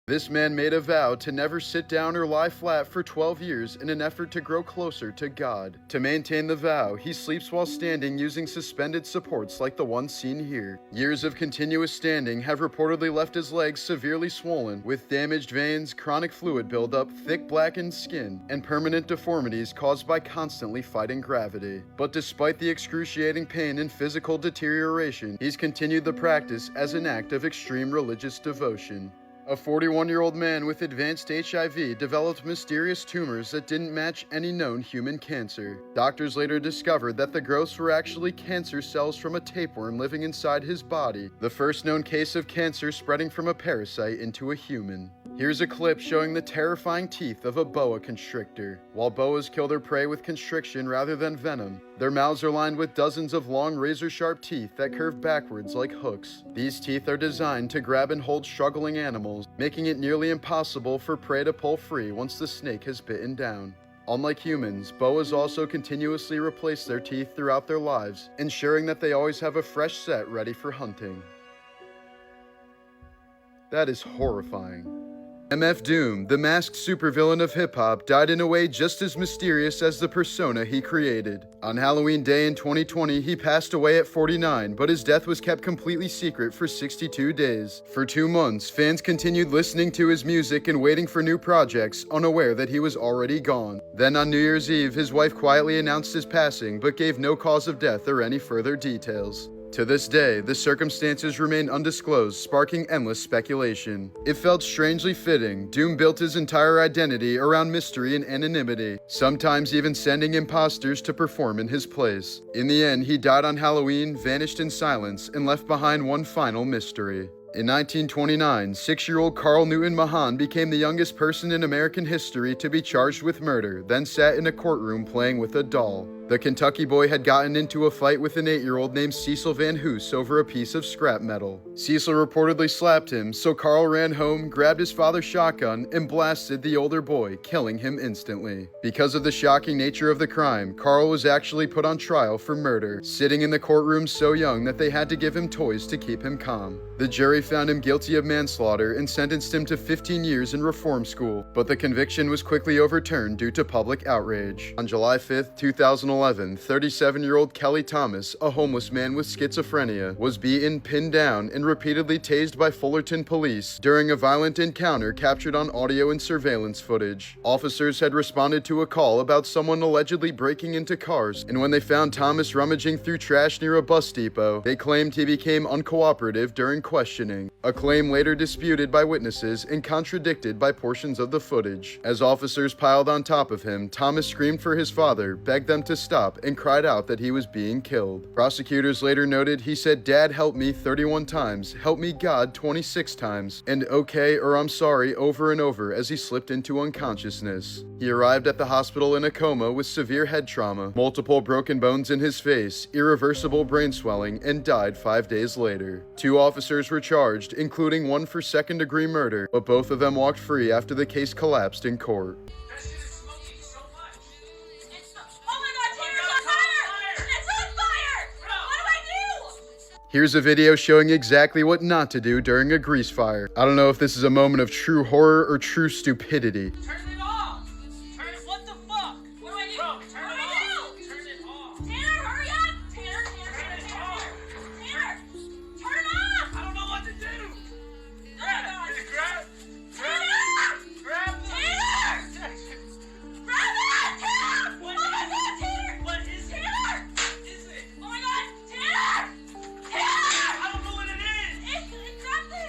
This man made a vow to never sit down or lie flat for 12 years in an effort to grow closer to God. To maintain the vow, he sleeps while standing using suspended supports like the one seen here. Years of continuous standing have reportedly left his legs severely swollen, with damaged veins, chronic fluid buildup, thick blackened skin, and permanent deformities caused by constantly fighting gravity. But despite the excruciating pain and physical deterioration, he's continued the practice as an act of extreme religious devotion. A 41-year-old man with advanced HIV developed mysterious tumors that didn't match any known human cancer. Doctors later discovered that the growths were actually cancer cells from a tapeworm living inside his body, the first known case of cancer spreading from a parasite into a human. Here's a clip showing the terrifying teeth of a boa constrictor. While boas kill their prey with constriction rather than venom, their mouths are lined with dozens of long razor-sharp teeth that curve backwards like hooks. These teeth are designed to grab and hold struggling animals, making it nearly impossible for prey to pull free once the snake has bitten down. Unlike humans, boas also continuously replace their teeth throughout their lives, ensuring that they always have a fresh set ready for hunting. That is horrifying. MF Doom, the masked supervillain of hip-hop, died in a way just as mysterious as the persona he created. On Halloween Day in 2020, he passed away at 49, but his death was kept completely secret for 62 days. For 2 months, fans continued listening to his music and waiting for new projects, unaware that he was already gone. Then on New Year's Eve, his wife quietly announced his passing, but gave no cause of death or any further details. To this day, the circumstances remain undisclosed, sparking endless speculation. It felt strangely fitting. Doom built his entire identity around mystery and anonymity, sometimes even sending imposters to perform in his place. In the end, he died on Halloween, vanished in silence, and left behind one final mystery. In 1929, 6-year-old Carl Newton Mahan became the youngest person in American history to be charged with murder, then sat in a courtroom playing with a doll. The Kentucky boy had gotten into a fight with an 8-year-old named Cecil Van Hoos over a piece of scrap metal. Cecil reportedly slapped him, so Carl ran home, grabbed his father's shotgun, and blasted the older boy, killing him instantly. Because of the shocking nature of the crime, Carl was actually put on trial for murder, sitting in the courtroom so young that they had to give him toys to keep him calm. The jury found him guilty of manslaughter and sentenced him to 15 years in reform school, but the conviction was quickly overturned due to public outrage. On July 5, 2011, 37-year-old Kelly Thomas, a homeless man with schizophrenia, was beaten, pinned down, and repeatedly tased by Fullerton police during a violent encounter captured on audio and surveillance footage. Officers had responded to a call about someone allegedly breaking into cars, and when they found Thomas rummaging through trash near a bus depot, they claimed he became uncooperative during questioning, a claim later disputed by witnesses and contradicted by portions of the footage. As officers piled on top of him, Thomas screamed for his father, begged them to stop, and cried out that he was being killed. Prosecutors later noted he said, "Dad, help me," 31 times, "Help me, God," 26 times, and "Okay" or "I'm sorry" over and over as he slipped into unconsciousness. He arrived at the hospital in a coma with severe head trauma, multiple broken bones in his face, irreversible brain swelling, and died 5 days later. 2 officers were charged, including one for second-degree murder, but both of them walked free after the case collapsed in court. Here's a video showing exactly what not to do during a grease fire. I don't know if this is a moment of true horror or true stupidity. Turn it off! Turn it, what the fuck? What do I do? Bro, turn it off! Turn it off! Tanner, hurry up! Tanner, turn it off! Tanner, turn it off! I don't know what to do! Grab it! Grab it! Turn it off! Grab it! Tanner! Grab it! Tanner! Oh my god, Tanner! What is it? Tanner! What is it? Oh my god, Tanner! I don't know what it is! It's up there!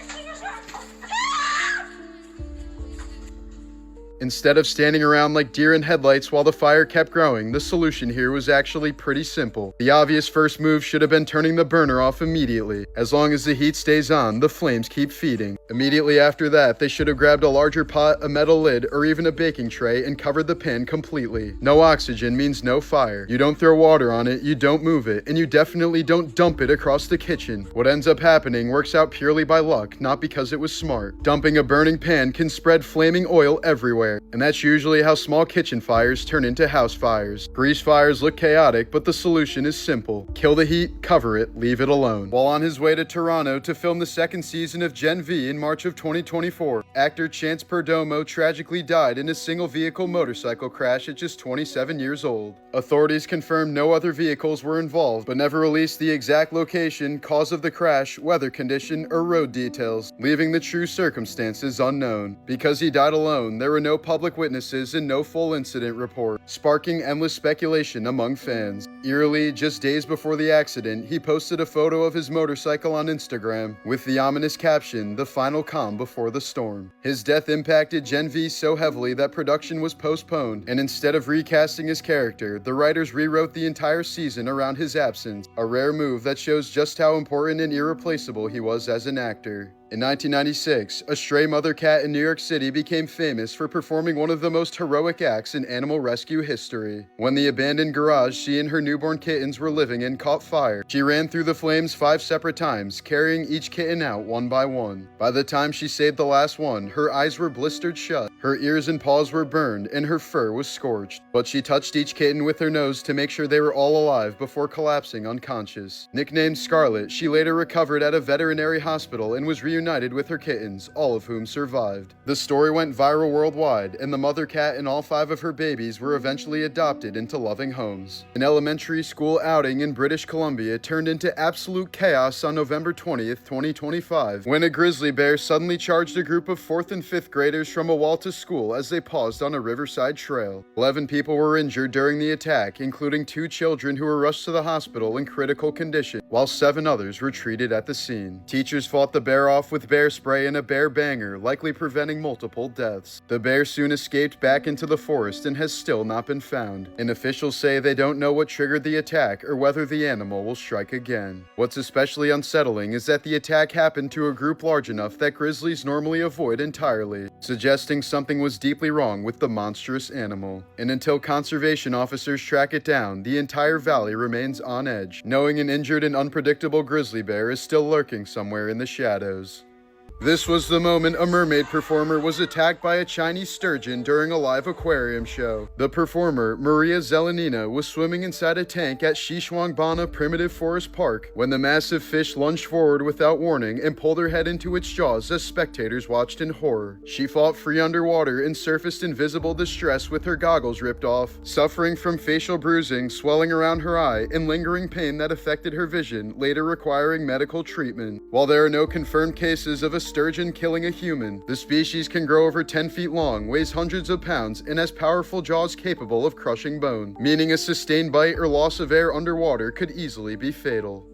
Instead of standing around like deer in headlights while the fire kept growing, the solution here was actually pretty simple. The obvious first move should have been turning the burner off immediately. As long as the heat stays on, the flames keep feeding. Immediately after that, they should have grabbed a larger pot, a metal lid, or even a baking tray and covered the pan completely. No oxygen means no fire. You don't throw water on it, you don't move it, and you definitely don't dump it across the kitchen. What ends up happening works out purely by luck, not because it was smart. Dumping a burning pan can spread flaming oil everywhere, everywhere, and that's usually how small kitchen fires turn into house fires. Grease fires look chaotic, but the solution is simple. Kill the heat, cover it, leave it alone. While on his way to Toronto to film the second season of Gen V in March of 2024, actor Chance Perdomo tragically died in a single-vehicle motorcycle crash at just 27 years old. Authorities confirmed no other vehicles were involved, but never released the exact location, cause of the crash, weather condition, or road details, leaving the true circumstances unknown. Because he died alone, there were no public witnesses and no full incident report, sparking endless speculation among fans. Eerily, just days before the accident, he posted a photo of his motorcycle on Instagram with the ominous caption, "The final calm before the storm." His death impacted Gen V so heavily that production was postponed, and instead of recasting his character, the writers rewrote the entire season around his absence, a rare move that shows just how important and irreplaceable he was as an actor. In 1996, a stray mother cat in New York City became famous for performing one of the most heroic acts in animal rescue history. When the abandoned garage she and her newborn kittens were living in caught fire, she ran through the flames 5 separate times, carrying each kitten out one by one. By the time she saved the last one, her eyes were blistered shut, her ears and paws were burned, and her fur was scorched. But she touched each kitten with her nose to make sure they were all alive before collapsing unconscious. Nicknamed Scarlet, she later recovered at a veterinary hospital and was reunited with her kittens, all of whom survived. The story went viral worldwide, and the mother cat and all 5 of her babies were eventually adopted into loving homes. An elementary school outing in British Columbia turned into absolute chaos on November 20th, 2025, when a grizzly bear suddenly charged a group of 4th and 5th graders from a wall to school as they paused on a riverside trail. 11 people were injured during the attack, including 2 children who were rushed to the hospital in critical condition, while 7 others were treated at the scene. Teachers fought the bear off with bear spray and a bear banger, likely preventing multiple deaths. The bear soon escaped back into the forest and has still not been found, and officials say they don't know what triggered the attack or whether the animal will strike again. What's especially unsettling is that the attack happened to a group large enough that grizzlies normally avoid entirely, suggesting something was deeply wrong with the monstrous animal. And until conservation officers track it down, the entire valley remains on edge, knowing an injured and unpredictable grizzly bear is still lurking somewhere in the shadows. This was the moment a mermaid performer was attacked by a Chinese sturgeon during a live aquarium show. The performer, Maria Zelenina, was swimming inside a tank at Xishuangbanna Primitive Forest Park when the massive fish lunged forward without warning and pulled her head into its jaws as spectators watched in horror. She fought free underwater and surfaced in visible distress with her goggles ripped off, suffering from facial bruising, swelling around her eye, and lingering pain that affected her vision, later requiring medical treatment. While there are no confirmed cases of a sturgeon killing a human, the species can grow over 10 feet long, weighs hundreds of pounds, and has powerful jaws capable of crushing bone, meaning a sustained bite or loss of air underwater could easily be fatal.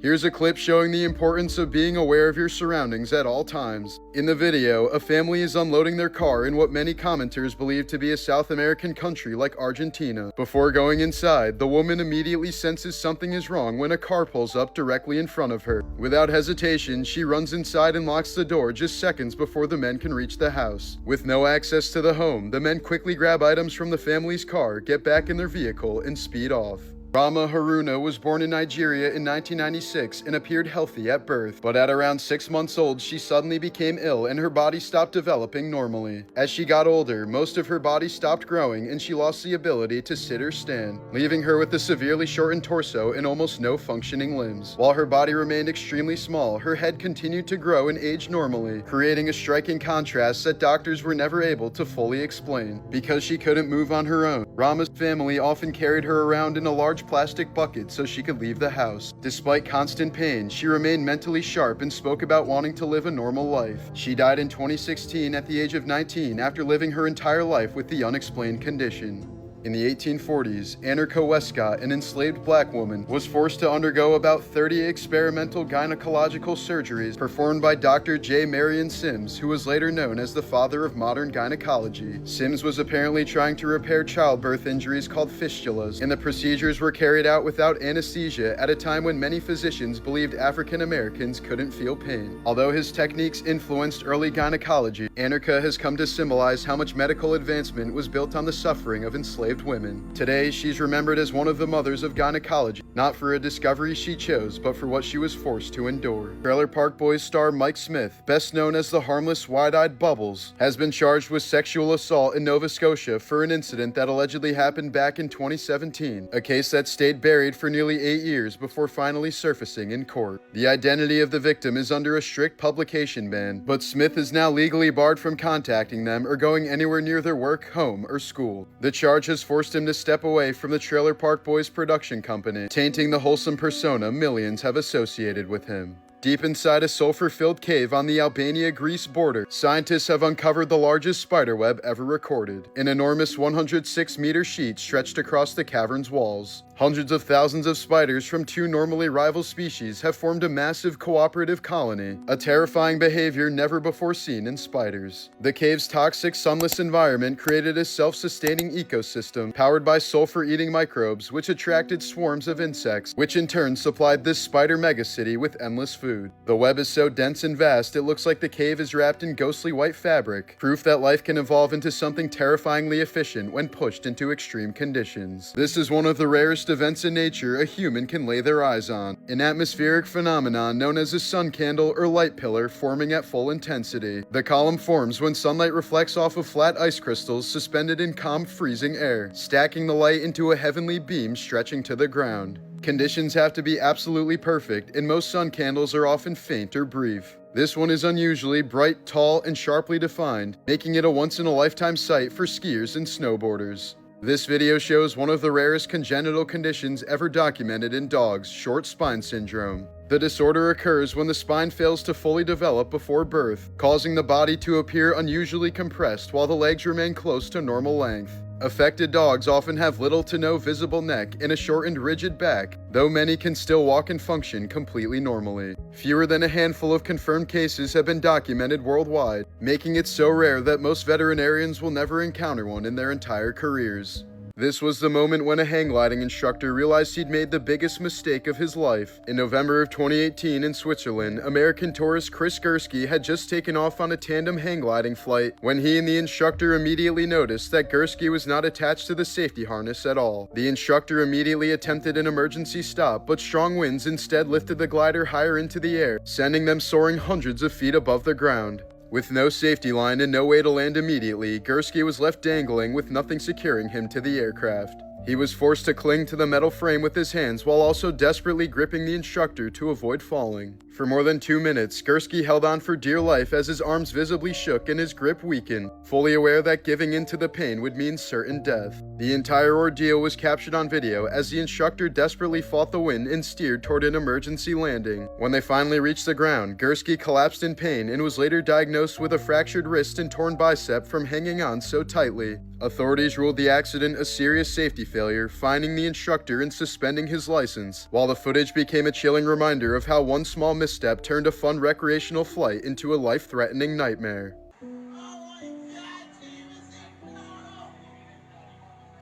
Here's a clip showing the importance of being aware of your surroundings at all times. In the video, a family is unloading their car in what many commenters believe to be a South American country like Argentina. Before going inside, the woman immediately senses something is wrong when a car pulls up directly in front of her. Without hesitation, she runs inside and locks the door just seconds before the men can reach the house. With no access to the home, the men quickly grab items from the family's car, get back in their vehicle, and speed off. Rama Haruna was born in Nigeria in 1996 and appeared healthy at birth, but at around 6 months old, she suddenly became ill and her body stopped developing normally. As she got older, most of her body stopped growing and she lost the ability to sit or stand, leaving her with a severely shortened torso and almost no functioning limbs. While her body remained extremely small, her head continued to grow and age normally, creating a striking contrast that doctors were never able to fully explain. Because she couldn't move on her own, Rama's family often carried her around in a large plastic bucket so she could leave the house. Despite constant pain, she remained mentally sharp and spoke about wanting to live a normal life. She died in 2016 at the age of 19 after living her entire life with the unexplained condition. In the 1840s, Anarcha Westcott, an enslaved black woman, was forced to undergo about 30 experimental gynecological surgeries performed by Dr. J. Marion Sims, who was later known as the father of modern gynecology. Sims was apparently trying to repair childbirth injuries called fistulas, and the procedures were carried out without anesthesia at a time when many physicians believed African Americans couldn't feel pain. Although his techniques influenced early gynecology, Anarcha has come to symbolize how much medical advancement was built on the suffering of enslaved enslaved women. Today, she's remembered as one of the mothers of gynecology, not for a discovery she chose, but for what she was forced to endure. Trailer Park Boys star Mike Smith, best known as the harmless wide-eyed Bubbles, has been charged with sexual assault in Nova Scotia for an incident that allegedly happened back in 2017, a case that stayed buried for nearly 8 years before finally surfacing in court. The identity of the victim is under a strict publication ban, but Smith is now legally barred from contacting them or going anywhere near their work, home, or school. The charge has forced him to step away from the Trailer Park Boys production company, tainting the wholesome persona millions have associated with him. Deep inside a sulfur-filled cave on the Albania-Greece border, scientists have uncovered the largest spiderweb ever recorded, an enormous 106-meter sheet stretched across the cavern's walls. Hundreds of thousands of spiders from 2 normally rival species have formed a massive cooperative colony, a terrifying behavior never before seen in spiders. The cave's toxic, sunless environment created a self-sustaining ecosystem powered by sulfur-eating microbes, which attracted swarms of insects, which in turn supplied this spider megacity with endless food. The web is so dense and vast, it looks like the cave is wrapped in ghostly white fabric, proof that life can evolve into something terrifyingly efficient when pushed into extreme conditions. This is one of the rarest events in nature a human can lay their eyes on, an atmospheric phenomenon known as a sun candle or light pillar forming at full intensity. The column forms when sunlight reflects off of flat ice crystals suspended in calm, freezing air, stacking the light into a heavenly beam stretching to the ground. Conditions have to be absolutely perfect, and most sun candles are often faint or brief. This one is unusually bright, tall, and sharply defined, making it a once-in-a-lifetime sight for skiers and snowboarders. This video shows one of the rarest congenital conditions ever documented in dogs, short spine syndrome. The disorder occurs when the spine fails to fully develop before birth, causing the body to appear unusually compressed while the legs remain close to normal length. Affected dogs often have little to no visible neck and a shortened, rigid back, though many can still walk and function completely normally. Fewer than a handful of confirmed cases have been documented worldwide, making it so rare that most veterinarians will never encounter one in their entire careers. This was the moment when a hang gliding instructor realized he'd made the biggest mistake of his life. In November of 2018 in Switzerland, American tourist Chris Gursky had just taken off on a tandem hang gliding flight when he and the instructor immediately noticed that Gursky was not attached to the safety harness at all. The instructor immediately attempted an emergency stop, but strong winds instead lifted the glider higher into the air, sending them soaring hundreds of feet above the ground. With no safety line and no way to land immediately, Gursky was left dangling with nothing securing him to the aircraft. He was forced to cling to the metal frame with his hands while also desperately gripping the instructor to avoid falling. For more than 2 minutes, Gursky held on for dear life as his arms visibly shook and his grip weakened, fully aware that giving in to the pain would mean certain death. The entire ordeal was captured on video as the instructor desperately fought the wind and steered toward an emergency landing. When they finally reached the ground, Gursky collapsed in pain and was later diagnosed with a fractured wrist and torn bicep from hanging on so tightly. Authorities ruled the accident a serious safety failure, fining the instructor and suspending his license, while the footage became a chilling reminder of how one small misstep turned a fun recreational flight into a life-threatening nightmare.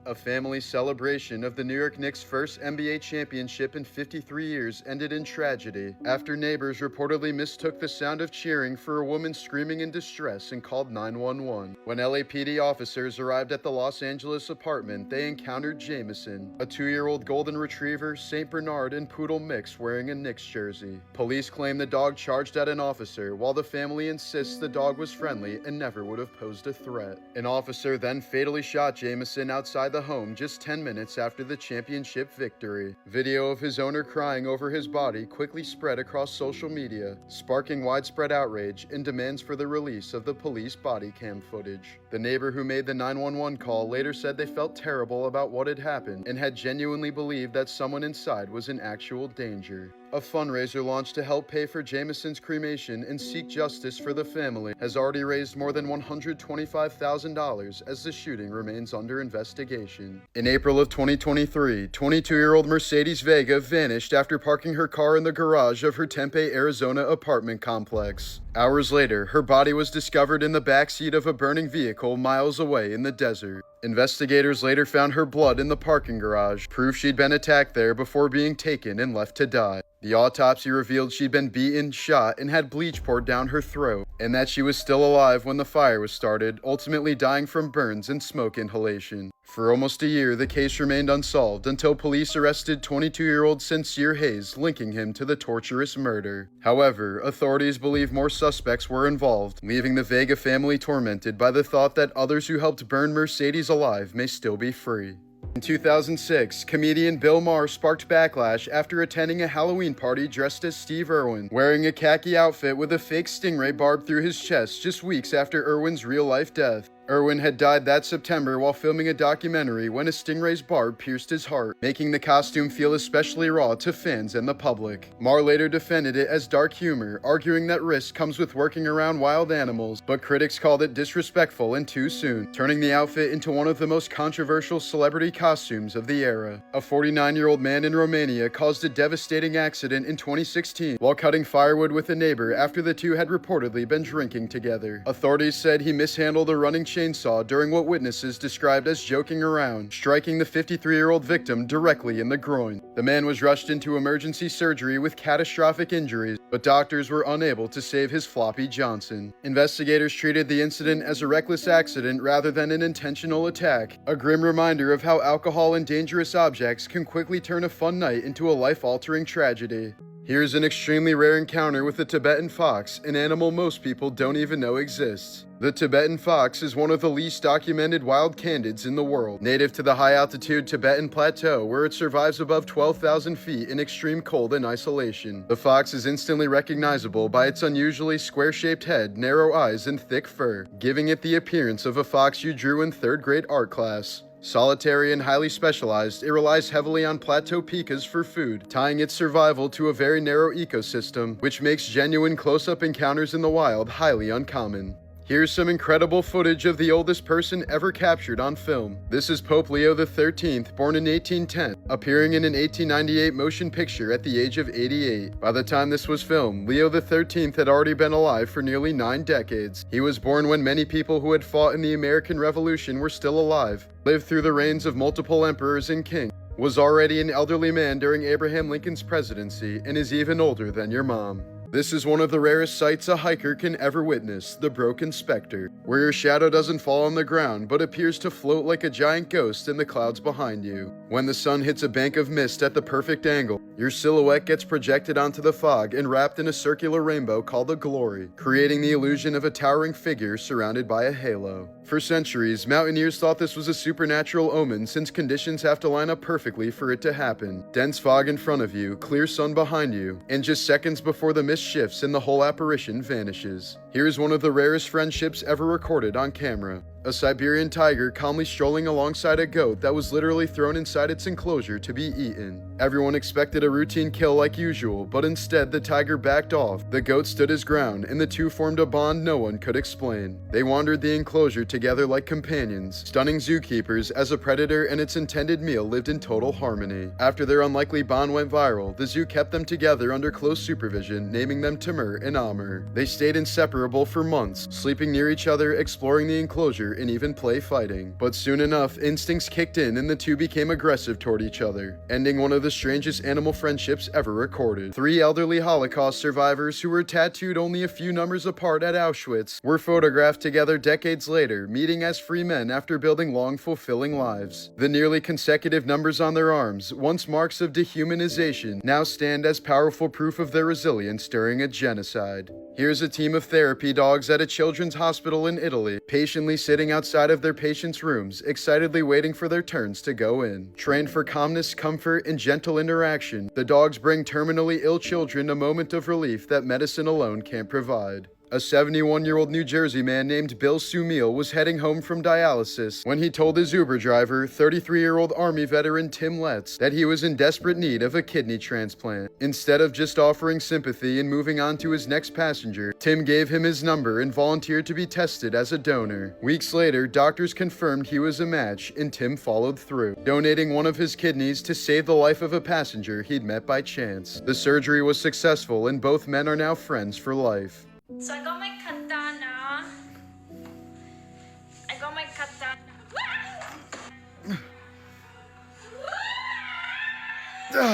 A family celebration of the New York Knicks' first NBA championship in 53 years ended in tragedy after neighbors reportedly mistook the sound of cheering for a woman screaming in distress and called 911. When LAPD officers arrived at the Los Angeles apartment, they encountered Jameson, a 2-year-old golden retriever, St. Bernard, and poodle mix wearing a Knicks jersey. Police claim the dog charged at an officer, while the family insists the dog was friendly and never would have posed a threat. An officer then fatally shot Jameson outside the home just 10 minutes after the championship victory. Video of his owner crying over his body quickly spread across social media, sparking widespread outrage and demands for the release of the police body cam footage. The neighbor who made the 911 call later said they felt terrible about what had happened and had genuinely believed that someone inside was in actual danger. A fundraiser launched to help pay for Jameson's cremation and seek justice for the family has already raised more than $125,000 as the shooting remains under investigation. In April of 2023, 22-year-old Mercedes Vega vanished after parking her car in the garage of her Tempe, Arizona apartment complex. Hours later, her body was discovered in the backseat of a burning vehicle miles away in the desert. Investigators later found her blood in the parking garage, proof she'd been attacked there before being taken and left to die. The autopsy revealed she'd been beaten, shot, and had bleach poured down her throat, and that she was still alive when the fire was started, ultimately dying from burns and smoke inhalation. For almost a year, the case remained unsolved until police arrested 22-year-old Sincere Hayes, linking him to the torturous murder. However, authorities believe more suspects were involved, leaving the Vega family tormented by the thought that others who helped burn Mercedes alive may still be free. In 2006, comedian Bill Maher sparked backlash after attending a Halloween party dressed as Steve Irwin, wearing a khaki outfit with a fake stingray barb through his chest just weeks after Irwin's real-life death. Irwin had died that September while filming a documentary when a stingray's barb pierced his heart, making the costume feel especially raw to fans and the public. Maher later defended it as dark humor, arguing that risk comes with working around wild animals, but critics called it disrespectful and too soon, turning the outfit into one of the most controversial celebrity costumes of the era. A 49-year-old man in Romania caused a devastating accident in 2016 while cutting firewood with a neighbor after the two had reportedly been drinking together. Authorities said he mishandled a running chainsaw during what witnesses described as joking around, striking the 53-year-old victim directly in the groin. The man was rushed into emergency surgery with catastrophic injuries, but doctors were unable to save his floppy Johnson. Investigators treated the incident as a reckless accident rather than an intentional attack, a grim reminder of how alcohol and dangerous objects can quickly turn a fun night into a life-altering tragedy. Here's an extremely rare encounter with the Tibetan fox, an animal most people don't even know exists. The Tibetan fox is one of the least documented wild canids in the world, native to the high-altitude Tibetan Plateau where it survives above 12,000 feet in extreme cold and isolation. The fox is instantly recognizable by its unusually square-shaped head, narrow eyes, and thick fur, giving it the appearance of a fox you drew in third-grade art class. Solitary and highly specialized, it relies heavily on plateau pikas for food, tying its survival to a very narrow ecosystem, which makes genuine close-up encounters in the wild highly uncommon. Here's some incredible footage of the oldest person ever captured on film. This is Pope Leo XIII, born in 1810, appearing in an 1898 motion picture at the age of 88. By the time this was filmed, Leo XIII had already been alive for nearly 9 decades. He was born when many people who had fought in the American Revolution were still alive, lived through the reigns of multiple emperors and kings, was already an elderly man during Abraham Lincoln's presidency, and is even older than your mom. This is one of the rarest sights a hiker can ever witness, the broken specter, where your shadow doesn't fall on the ground but appears to float like a giant ghost in the clouds behind you. When the sun hits a bank of mist at the perfect angle, your silhouette gets projected onto the fog and wrapped in a circular rainbow called a glory, creating the illusion of a towering figure surrounded by a halo. For centuries, mountaineers thought this was a supernatural omen since conditions have to line up perfectly for it to happen. Dense fog in front of you, clear sun behind you, and just seconds before the mist shifts and the whole apparition vanishes. Here's one of the rarest friendships ever recorded on camera. A Siberian tiger calmly strolling alongside a goat that was literally thrown inside its enclosure to be eaten. Everyone expected a routine kill like usual, but instead the tiger backed off, the goat stood his ground, and the two formed a bond no one could explain. They wandered the enclosure together like companions, stunning zookeepers as a predator and its intended meal lived in total harmony. After their unlikely bond went viral, the zoo kept them together under close supervision, naming them Timur and Amr. They stayed inseparable for months, sleeping near each other, exploring the enclosure, and even play fighting. But soon enough, instincts kicked in and the two became aggressive toward each other, ending one of the strangest animal friendships ever recorded. 3 elderly Holocaust survivors who were tattooed only a few numbers apart at Auschwitz were photographed together decades later, meeting as free men after building long, fulfilling lives. The nearly consecutive numbers on their arms, once marks of dehumanization, now stand as powerful proof of their resilience during a genocide. Here's a team of therapy dogs at a children's hospital in Italy, patiently sitting outside of their patients' rooms, excitedly waiting for their turns to go in. Trained for calmness, comfort, and gentle interaction, the dogs bring terminally ill children a moment of relief that medicine alone can't provide. A 71-year-old New Jersey man named Bill Sumil was heading home from dialysis when he told his Uber driver, 33-year-old Army veteran Tim Letts, that he was in desperate need of a kidney transplant. Instead of just offering sympathy and moving on to his next passenger, Tim gave him his number and volunteered to be tested as a donor. Weeks later, doctors confirmed he was a match, and Tim followed through, donating one of his kidneys to save the life of a passenger he'd met by chance. The surgery was successful, and both men are now friends for life. So I got my katana.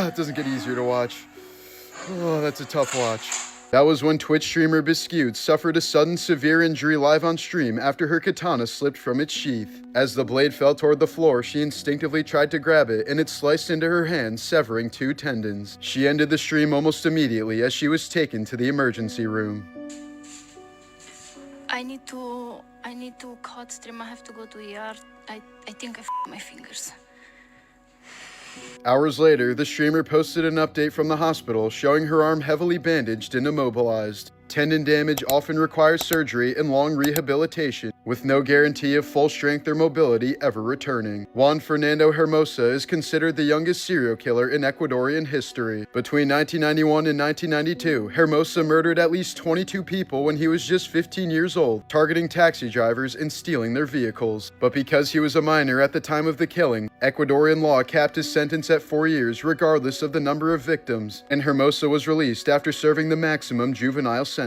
It doesn't get easier to watch. Oh, that's a tough watch. That was when Twitch streamer Biscuit suffered a sudden severe injury live on stream after her katana slipped from its sheath. As the blade fell toward the floor, she instinctively tried to grab it, and it sliced into her hand, severing 2 tendons. She ended the stream almost immediately as she was taken to the emergency room. I need to cut stream. I have to go to ER. I think I f***ed my fingers. Hours later, the streamer posted an update from the hospital showing her arm heavily bandaged and immobilized. Tendon damage often requires surgery and long rehabilitation, with no guarantee of full strength or mobility ever returning. Juan Fernando Hermosa is considered the youngest serial killer in Ecuadorian history. Between 1991 and 1992, Hermosa murdered at least 22 people when he was just 15 years old, targeting taxi drivers and stealing their vehicles. But because he was a minor at the time of the killing, Ecuadorian law capped his sentence at 4 years regardless of the number of victims, and Hermosa was released after serving the maximum juvenile sentence.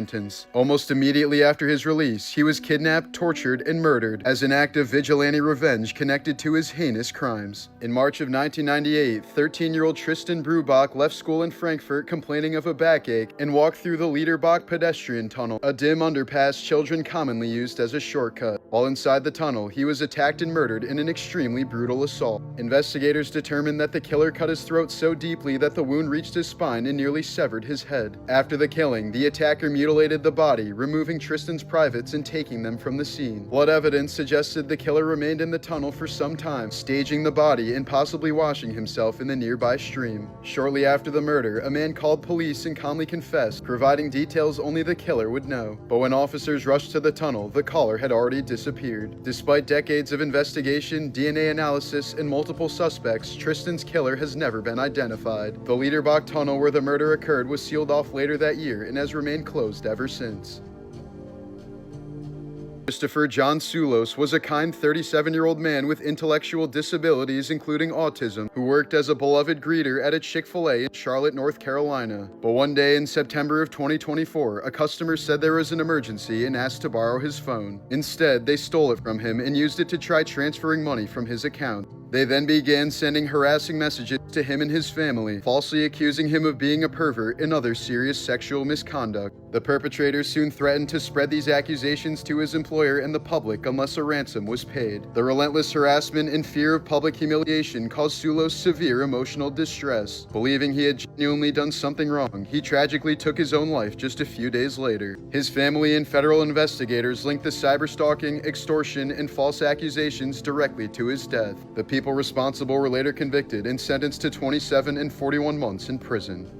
Almost immediately after his release, he was kidnapped, tortured, and murdered as an act of vigilante revenge connected to his heinous crimes. In March of 1998, 13-year-old Tristan Brubach left school in Frankfurt complaining of a backache and walked through the Liederbach pedestrian tunnel, a dim underpass children commonly used as a shortcut. While inside the tunnel, he was attacked and murdered in an extremely brutal assault. Investigators determined that the killer cut his throat so deeply that the wound reached his spine and nearly severed his head. After the killing, the attacker mutilated the body, removing Tristan's privates and taking them from the scene. Blood evidence suggested the killer remained in the tunnel for some time, staging the body and possibly washing himself in the nearby stream. Shortly after the murder, a man called police and calmly confessed, providing details only the killer would know. But when officers rushed to the tunnel, the caller had already disappeared. Despite decades of investigation, DNA analysis, and multiple suspects, Tristan's killer has never been identified. The Liederbach tunnel where the murder occurred was sealed off later that year and has remained closed ever since. Christopher John Sulos was a kind 37-year-old man with intellectual disabilities including autism who worked as a beloved greeter at a Chick-fil-A in Charlotte, North Carolina. But one day in September of 2024, a customer said there was an emergency and asked to borrow his phone. Instead, they stole it from him and used it to try transferring money from his account. They then began sending harassing messages to him and his family, falsely accusing him of being a pervert and other serious sexual misconduct. The perpetrators soon threatened to spread these accusations to his employer and the public unless a ransom was paid. The relentless harassment and fear of public humiliation caused Sulos severe emotional distress. Believing he had genuinely done something wrong, he tragically took his own life just a few days later. His family and federal investigators linked the cyberstalking, extortion, and false accusations directly to his death. The people responsible were later convicted and sentenced to 27 and 41 months in prison.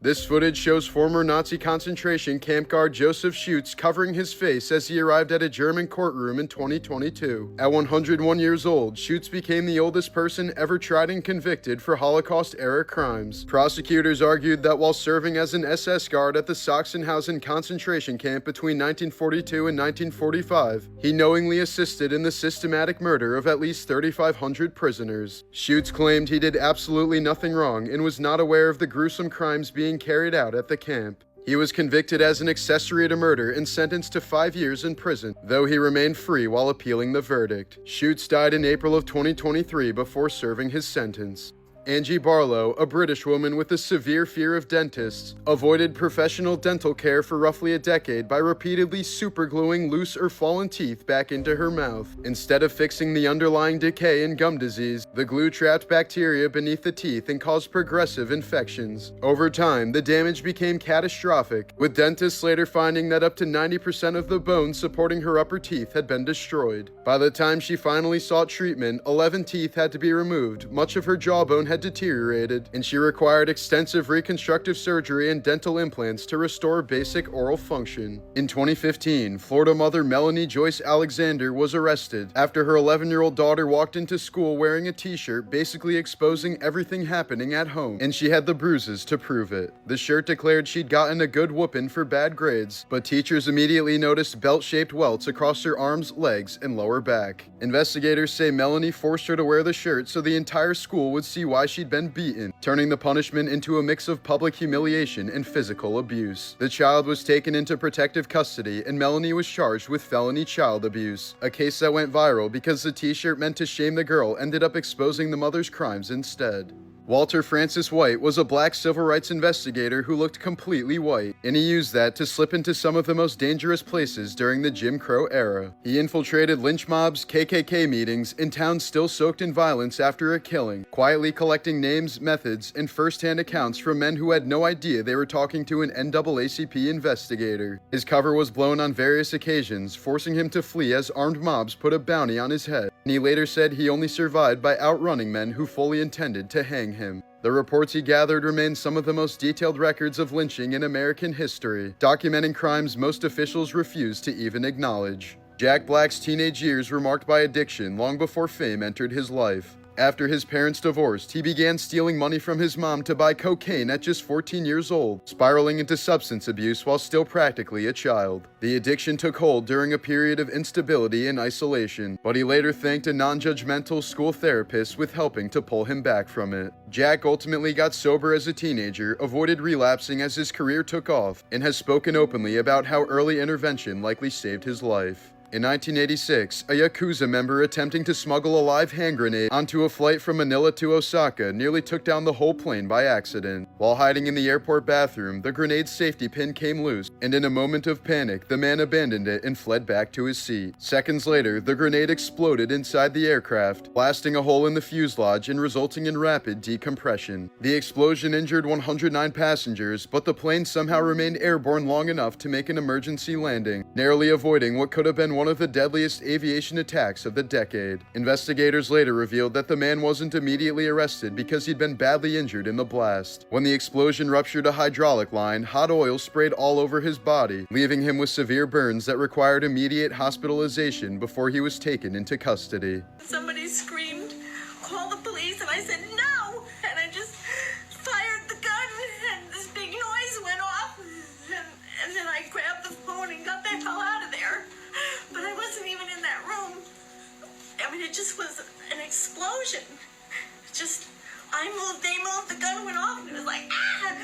This footage shows former Nazi concentration camp guard Joseph Schutz covering his face as he arrived at a German courtroom in 2022. At 101 years old, Schutz became the oldest person ever tried and convicted for Holocaust-era crimes. Prosecutors argued that while serving as an SS guard at the Sachsenhausen concentration camp between 1942 and 1945, he knowingly assisted in the systematic murder of at least 3,500 prisoners. Schutz claimed he did absolutely nothing wrong and was not aware of the gruesome crimes being carried out at the camp. He was convicted as an accessory to murder and sentenced to 5 years in prison, though he remained free while appealing the verdict. Schutz died in April of 2023 before serving his sentence. Angie Barlow, a British woman with a severe fear of dentists, avoided professional dental care for roughly a decade by repeatedly supergluing loose or fallen teeth back into her mouth. Instead of fixing the underlying decay and gum disease, the glue trapped bacteria beneath the teeth and caused progressive infections. Over time, the damage became catastrophic, with dentists later finding that up to 90% of the bones supporting her upper teeth had been destroyed. By the time she finally sought treatment, 11 teeth had to be removed, much of her jawbone had deteriorated, and she required extensive reconstructive surgery and dental implants to restore basic oral function. In 2015, Florida mother Melanie Joyce Alexander was arrested after her 11-year-old daughter walked into school wearing a t-shirt basically exposing everything happening at home, and she had the bruises to prove it. The shirt declared she'd gotten a good whooping for bad grades, but teachers immediately noticed belt-shaped welts across her arms, legs, and lower back. Investigators say Melanie forced her to wear the shirt so the entire school would see why she'd been beaten, turning the punishment into a mix of public humiliation and physical abuse. The child was taken into protective custody, and Melanie was charged with felony child abuse, a case that went viral because the t-shirt meant to shame the girl ended up exposing the mother's crimes instead. Walter Francis White was a black civil rights investigator who looked completely white, and he used that to slip into some of the most dangerous places during the Jim Crow era. He infiltrated lynch mobs, KKK meetings, in towns still soaked in violence after a killing, quietly collecting names, methods, and first-hand accounts from men who had no idea they were talking to an NAACP investigator. His cover was blown on various occasions, forcing him to flee as armed mobs put a bounty on his head, and he later said he only survived by outrunning men who fully intended to hang him. The reports he gathered remain some of the most detailed records of lynching in American history, documenting crimes most officials refuse to even acknowledge. Jack Black's teenage years were marked by addiction long before fame entered his life. After his parents divorced, he began stealing money from his mom to buy cocaine at just 14 years old, spiraling into substance abuse while still practically a child. The addiction took hold during a period of instability and isolation, but he later thanked a non-judgmental school therapist with helping to pull him back from it. Jack ultimately got sober as a teenager, avoided relapsing as his career took off, and has spoken openly about how early intervention likely saved his life. In 1986, a Yakuza member attempting to smuggle a live hand grenade onto a flight from Manila to Osaka nearly took down the whole plane by accident. While hiding in the airport bathroom, the grenade's safety pin came loose, and in a moment of panic, the man abandoned it and fled back to his seat. Seconds later, the grenade exploded inside the aircraft, blasting a hole in the fuselage and resulting in rapid decompression. The explosion injured 109 passengers, but the plane somehow remained airborne long enough to make an emergency landing, narrowly avoiding what could have been one of the deadliest aviation attacks of the decade. Investigators later revealed that the man wasn't immediately arrested because he'd been badly injured in the blast. When the explosion ruptured a hydraulic line, hot oil sprayed all over his body, leaving him with severe burns that required immediate hospitalization before he was taken into custody. Somebody screamed, "Call the police," and I said no, and I just fired the gun, and this big noise went off, and then I grabbed the phone and got the hell out of there. But I wasn't even in that room. I mean, it just was an explosion. I moved, they moved, the gun went off, and it was like, ah!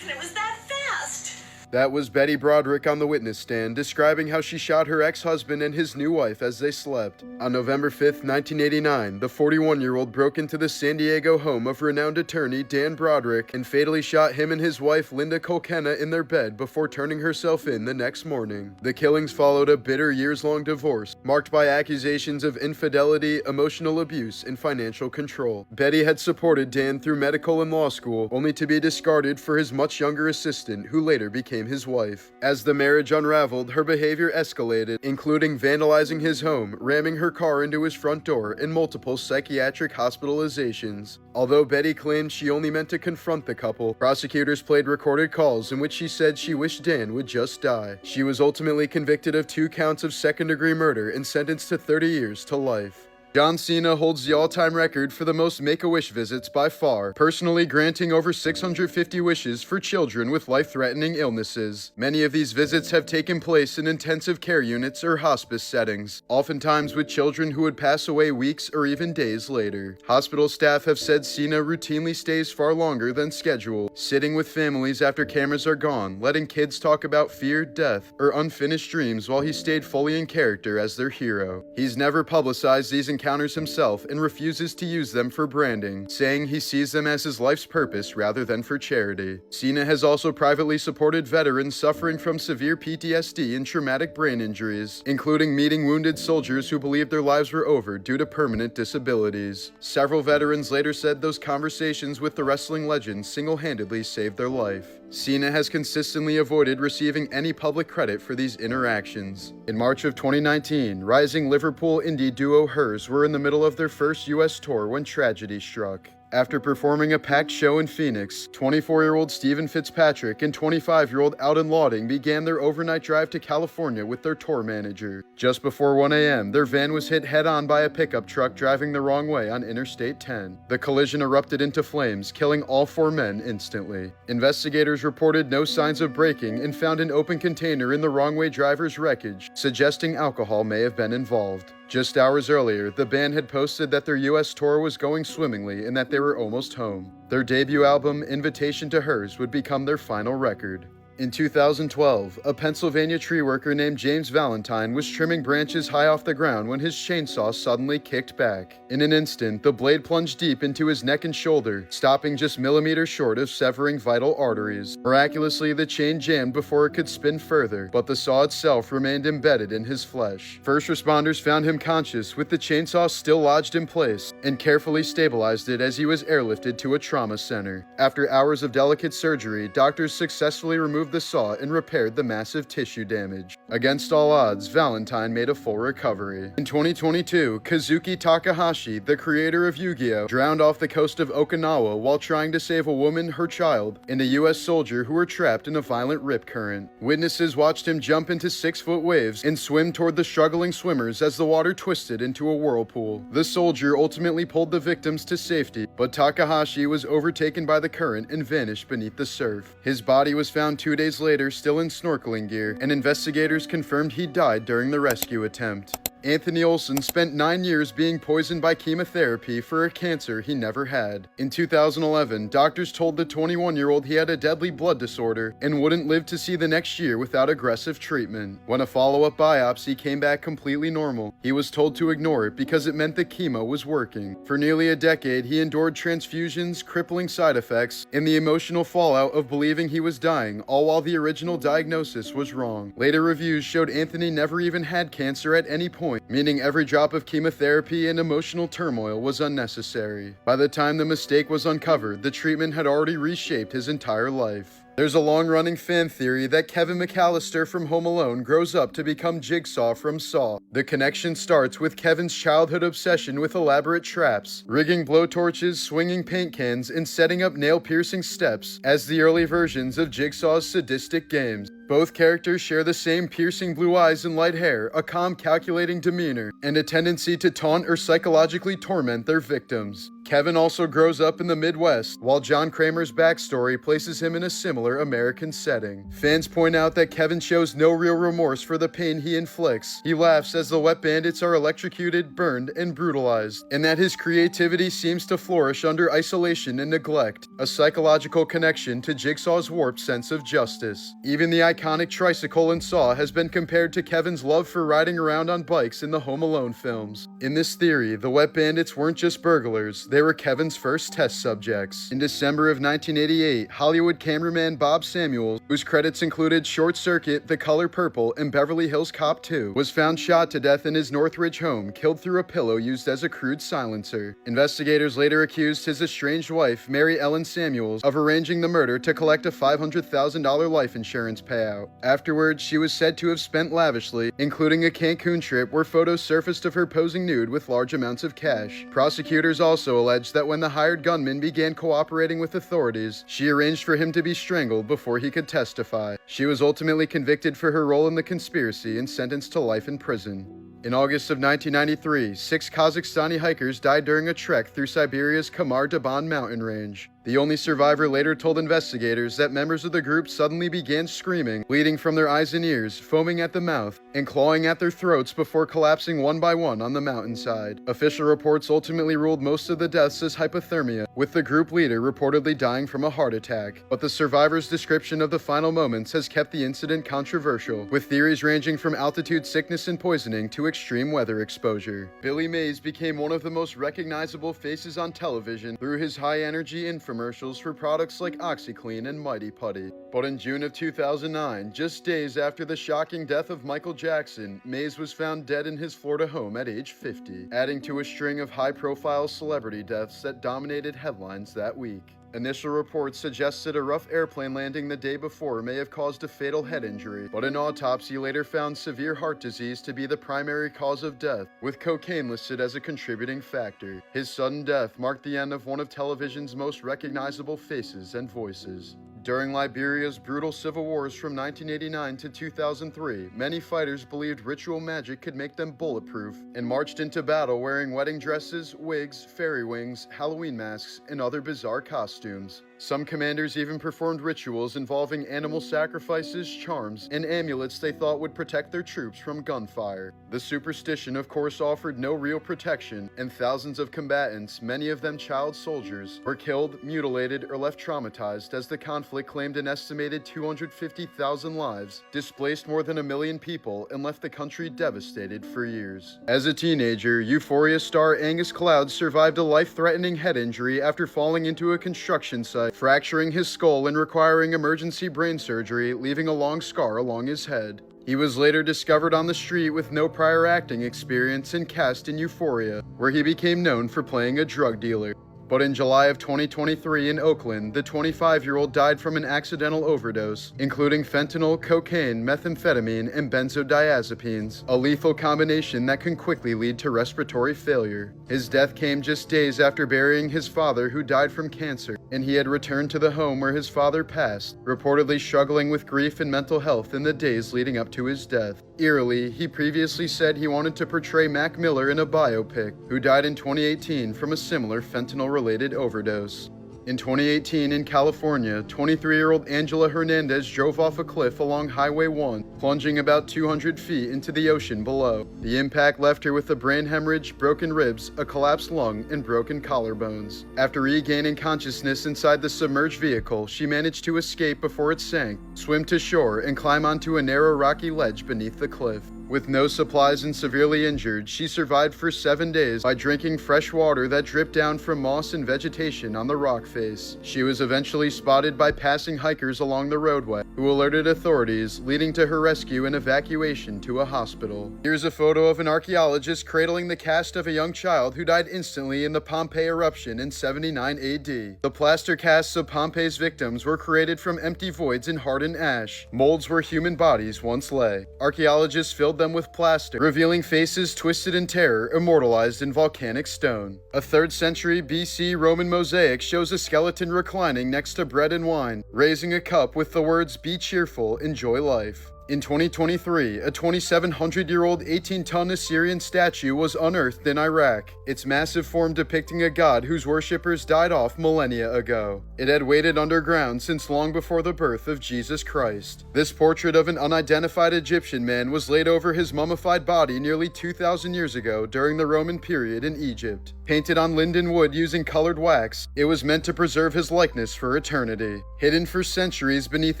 And it was that fast. That was Betty Broderick on the witness stand, describing how she shot her ex-husband and his new wife as they slept. On November 5, 1989, the 41-year-old broke into the San Diego home of renowned attorney Dan Broderick and fatally shot him and his wife Linda Colkenna in their bed before turning herself in the next morning. The killings followed a bitter years-long divorce, marked by accusations of infidelity, emotional abuse, and financial control. Betty had supported Dan through medical and law school, only to be discarded for his much younger assistant, who later became his wife. As the marriage unraveled, her behavior escalated, including vandalizing his home, ramming her car into his front door, and multiple psychiatric hospitalizations. Although Betty claimed she only meant to confront the couple, prosecutors played recorded calls in which she said she wished Dan would just die. She was ultimately convicted of 2 counts of second-degree murder and sentenced to 30 years to life. John Cena holds the all-time record for the most Make-A-Wish visits by far, personally granting over 650 wishes for children with life-threatening illnesses. Many of these visits have taken place in intensive care units or hospice settings, oftentimes with children who would pass away weeks or even days later. Hospital staff have said Cena routinely stays far longer than scheduled, sitting with families after cameras are gone, letting kids talk about fear, death, or unfinished dreams while he stayed fully in character as their hero. He's never publicized these encounters himself and refuses to use them for branding, saying he sees them as his life's purpose rather than for charity. Cena has also privately supported veterans suffering from severe PTSD and traumatic brain injuries, including meeting wounded soldiers who believed their lives were over due to permanent disabilities. Several veterans later said those conversations with the wrestling legend single-handedly saved their life. Cena has consistently avoided receiving any public credit for these interactions. In March of 2019, rising Liverpool indie duo Hers were in the middle of their first US tour when tragedy struck. After performing a packed show in Phoenix, 24-year-old Stephen Fitzpatrick and 25-year-old Alden Lauding began their overnight drive to California with their tour manager. Just before 1 a.m., their van was hit head-on by a pickup truck driving the wrong way on Interstate 10. The collision erupted into flames, killing all 4 men instantly. Investigators reported no signs of braking and found an open container in the wrong-way driver's wreckage, suggesting alcohol may have been involved. Just hours earlier, the band had posted that their US tour was going swimmingly and that they were almost home. Their debut album, Invitation to Hers, would become their final record. In 2012, a Pennsylvania tree worker named James Valentine was trimming branches high off the ground when his chainsaw suddenly kicked back. In an instant, the blade plunged deep into his neck and shoulder, stopping just millimeters short of severing vital arteries. Miraculously, the chain jammed before it could spin further, but the saw itself remained embedded in his flesh. First responders found him conscious with the chainsaw still lodged in place and carefully stabilized it as he was airlifted to a trauma center. After hours of delicate surgery, doctors successfully removed the saw and repaired the massive tissue damage. Against all odds, Valentine made a full recovery. In 2022, Kazuki Takahashi, the creator of Yu-Gi-Oh!, drowned off the coast of Okinawa while trying to save a woman, her child, and a US soldier who were trapped in a violent rip current. Witnesses watched him jump into 6-foot waves and swim toward the struggling swimmers as the water twisted into a whirlpool. The soldier ultimately pulled the victims to safety, but Takahashi was overtaken by the current and vanished beneath the surf. His body was found 2 days later still in snorkeling gear, and investigators confirmed he died during the rescue attempt. Anthony Olson spent 9 years being poisoned by chemotherapy for a cancer he never had. In 2011, doctors told the 21-year-old he had a deadly blood disorder and wouldn't live to see the next year without aggressive treatment. When a follow-up biopsy came back completely normal, he was told to ignore it because it meant the chemo was working. For nearly a decade, he endured transfusions, crippling side effects, and the emotional fallout of believing he was dying, all while the original diagnosis was wrong. Later reviews showed Anthony never even had cancer at any point, meaning every drop of chemotherapy and emotional turmoil was unnecessary. By the time the mistake was uncovered, the treatment had already reshaped his entire life. There's a long-running fan theory that Kevin McAllister from Home Alone grows up to become Jigsaw from Saw. The connection starts with Kevin's childhood obsession with elaborate traps, rigging blowtorches, swinging paint cans, and setting up nail-piercing steps as the early versions of Jigsaw's sadistic games. Both characters share the same piercing blue eyes and light hair, a calm, calculating demeanor, and a tendency to taunt or psychologically torment their victims. Kevin also grows up in the Midwest, while John Kramer's backstory places him in a similar American setting. Fans point out that Kevin shows no real remorse for the pain he inflicts. He laughs as the wet bandits are electrocuted, burned, and brutalized, and that his creativity seems to flourish under isolation and neglect, a psychological connection to Jigsaw's warped sense of justice. Even the iconic tricycle in Saw has been compared to Kevin's love for riding around on bikes in the Home Alone films. In this theory, the wet bandits weren't just burglars, they were Kevin's first test subjects. In December of 1988, Hollywood cameraman Bob Samuels, whose credits included Short Circuit, The Color Purple, and Beverly Hills Cop 2, was found shot to death in his Northridge home, killed through a pillow used as a crude silencer. Investigators later accused his estranged wife, Mary Ellen Samuels, of arranging the murder to collect a $500,000 life insurance payout. Afterwards, she was said to have spent lavishly, including a Cancun trip where photos surfaced of her posing nude with large amounts of cash. Prosecutors also alleged that when the hired gunman began cooperating with authorities, she arranged for him to be strangled before he could testify. She was ultimately convicted for her role in the conspiracy and sentenced to life in prison. In August of 1993, 6 Kazakhstani hikers died during a trek through Siberia's Kamar-Daban mountain range. The only survivor later told investigators that members of the group suddenly began screaming, bleeding from their eyes and ears, foaming at the mouth, and clawing at their throats before collapsing one by one on the mountainside. Official reports ultimately ruled most of the deaths as hypothermia, with the group leader reportedly dying from a heart attack. But the survivor's description of the final moments has kept the incident controversial, with theories ranging from altitude sickness and poisoning to extreme weather exposure. Billy Mays became one of the most recognizable faces on television through his high-energy infomercials for products like OxyClean and Mighty Putty. But in June of 2009, just days after the shocking death of Michael Jackson, Mays was found dead in his Florida home at age 50, adding to a string of high-profile celebrity deaths that dominated headlines that week. Initial reports suggested a rough airplane landing the day before may have caused a fatal head injury, but an autopsy later found severe heart disease to be the primary cause of death, with cocaine listed as a contributing factor. His sudden death marked the end of one of television's most recognizable faces and voices. During Liberia's brutal civil wars from 1989 to 2003, many fighters believed ritual magic could make them bulletproof and marched into battle wearing wedding dresses, wigs, fairy wings, Halloween masks, and other bizarre costumes. Some commanders even performed rituals involving animal sacrifices, charms, and amulets they thought would protect their troops from gunfire. The superstition, of course, offered no real protection, and thousands of combatants, many of them child soldiers, were killed, mutilated, or left traumatized as the conflict claimed an estimated 250,000 lives, displaced more than 1 million people, and left the country devastated for years. As a teenager, Euphoria star Angus Cloud survived a life-threatening head injury after falling into a construction site, fracturing his skull and requiring emergency brain surgery, leaving a long scar along his head. He was later discovered on the street with no prior acting experience and cast in Euphoria, where he became known for playing a drug dealer. But in July of 2023 in Oakland, the 25-year-old died from an accidental overdose, including fentanyl, cocaine, methamphetamine, and benzodiazepines, a lethal combination that can quickly lead to respiratory failure. His death came just days after burying his father, who died from cancer, and he had returned to the home where his father passed, reportedly struggling with grief and mental health in the days leading up to his death. Eerily, he previously said he wanted to portray Mac Miller in a biopic, who died in 2018 from a similar fentanyl-related overdose. In 2018 in California, 23-year-old Angela Hernandez drove off a cliff along Highway 1, plunging about 200 feet into the ocean below. The impact left her with a brain hemorrhage, broken ribs, a collapsed lung, and broken collarbones. After regaining consciousness inside the submerged vehicle, she managed to escape before it sank, swim to shore, and climb onto a narrow rocky ledge beneath the cliff. With no supplies and severely injured, she survived for 7 days by drinking fresh water that dripped down from moss and vegetation on the rock face. She was eventually spotted by passing hikers along the roadway, who alerted authorities, leading to her rescue and evacuation to a hospital. Here's a photo of an archaeologist cradling the cast of a young child who died instantly in the Pompeii eruption in 79 AD. The plaster casts of Pompeii's victims were created from empty voids in hardened ash, molds where human bodies once lay. Archaeologists filled them with plaster, revealing faces twisted in terror, immortalized in volcanic stone. A 3rd century BC Roman mosaic shows a skeleton reclining next to bread and wine, raising a cup with the words, "Be cheerful, enjoy life." In 2023, a 2,700-year-old 18-ton Assyrian statue was unearthed in Iraq, its massive form depicting a god whose worshippers died off millennia ago. It had waited underground since long before the birth of Jesus Christ. This portrait of an unidentified Egyptian man was laid over his mummified body nearly 2,000 years ago during the Roman period in Egypt. Painted on linden wood using colored wax, it was meant to preserve his likeness for eternity. Hidden for centuries beneath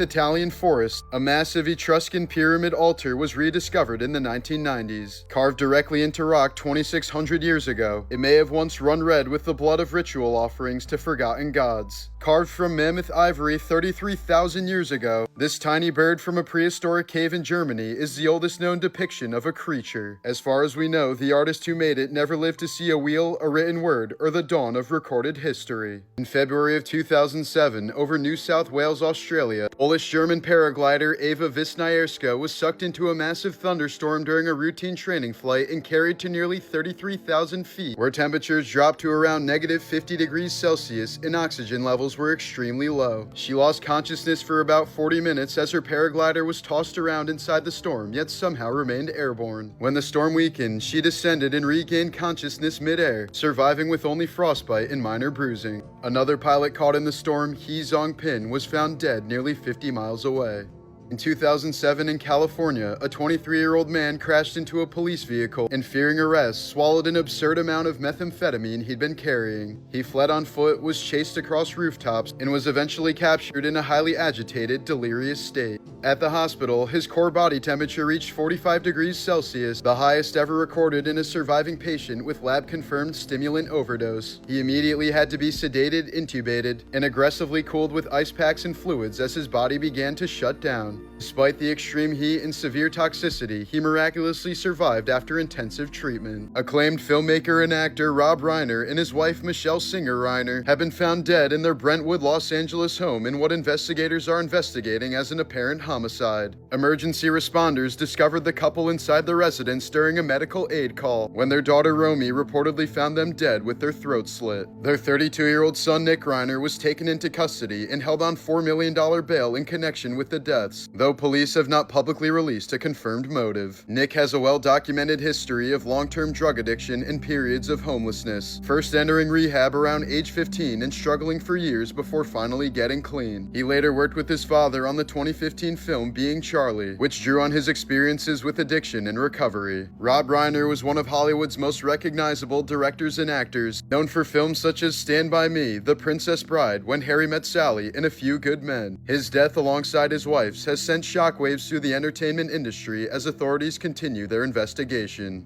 Italian forests, a massive Etruscan pyramid altar was rediscovered in the 1990s. Carved directly into rock 2,600 years ago, it may have once run red with the blood of ritual offerings to forgotten gods. Carved from mammoth ivory 33,000 years ago, this tiny bird from a prehistoric cave in Germany is the oldest known depiction of a creature. As far as we know, the artist who made it never lived to see a wheel, a written word, or the dawn of recorded history. In February of 2007, over New South Wales, Australia, Polish-German paraglider Eva Wisniewska was sucked into a massive thunderstorm during a routine training flight and carried to nearly 33,000 feet, where temperatures dropped to around negative 50 degrees Celsius and oxygen levels were extremely low. She lost consciousness for about 40 minutes as her paraglider was tossed around inside the storm, yet somehow remained airborne. When the storm weakened, she descended and regained consciousness mid-air, surviving with only frostbite and minor bruising. Another pilot caught in the storm, Hee Zong-pin, was found dead nearly 50 miles away. In 2007 in California, a 23-year-old man crashed into a police vehicle and, fearing arrest, swallowed an absurd amount of methamphetamine he'd been carrying. He fled on foot, was chased across rooftops, and was eventually captured in a highly agitated, delirious state. At the hospital, his core body temperature reached 45 degrees Celsius, the highest ever recorded in a surviving patient with lab-confirmed stimulant overdose. He immediately had to be sedated, intubated, and aggressively cooled with ice packs and fluids as his body began to shut down. Despite the extreme heat and severe toxicity, he miraculously survived after intensive treatment. Acclaimed filmmaker and actor Rob Reiner and his wife Michelle Singer Reiner have been found dead in their Brentwood, Los Angeles home in what investigators are investigating as an apparent homicide. Emergency responders discovered the couple inside the residence during a medical aid call, when their daughter Romy reportedly found them dead with their throats slit. Their 32-year-old son Nick Reiner was taken into custody and held on $4 million bail in connection with the deaths, though though police have not publicly released a confirmed motive. Nick has a well-documented history of long-term drug addiction and periods of homelessness, first entering rehab around age 15 and struggling for years before finally getting clean. He later worked with his father on the 2015 film Being Charlie, which drew on his experiences with addiction and recovery. Rob Reiner was one of Hollywood's most recognizable directors and actors, known for films such as Stand By Me, The Princess Bride, When Harry Met Sally, and A Few Good Men. His death alongside his wife's has sent shockwaves through the entertainment industry as authorities continue their investigation.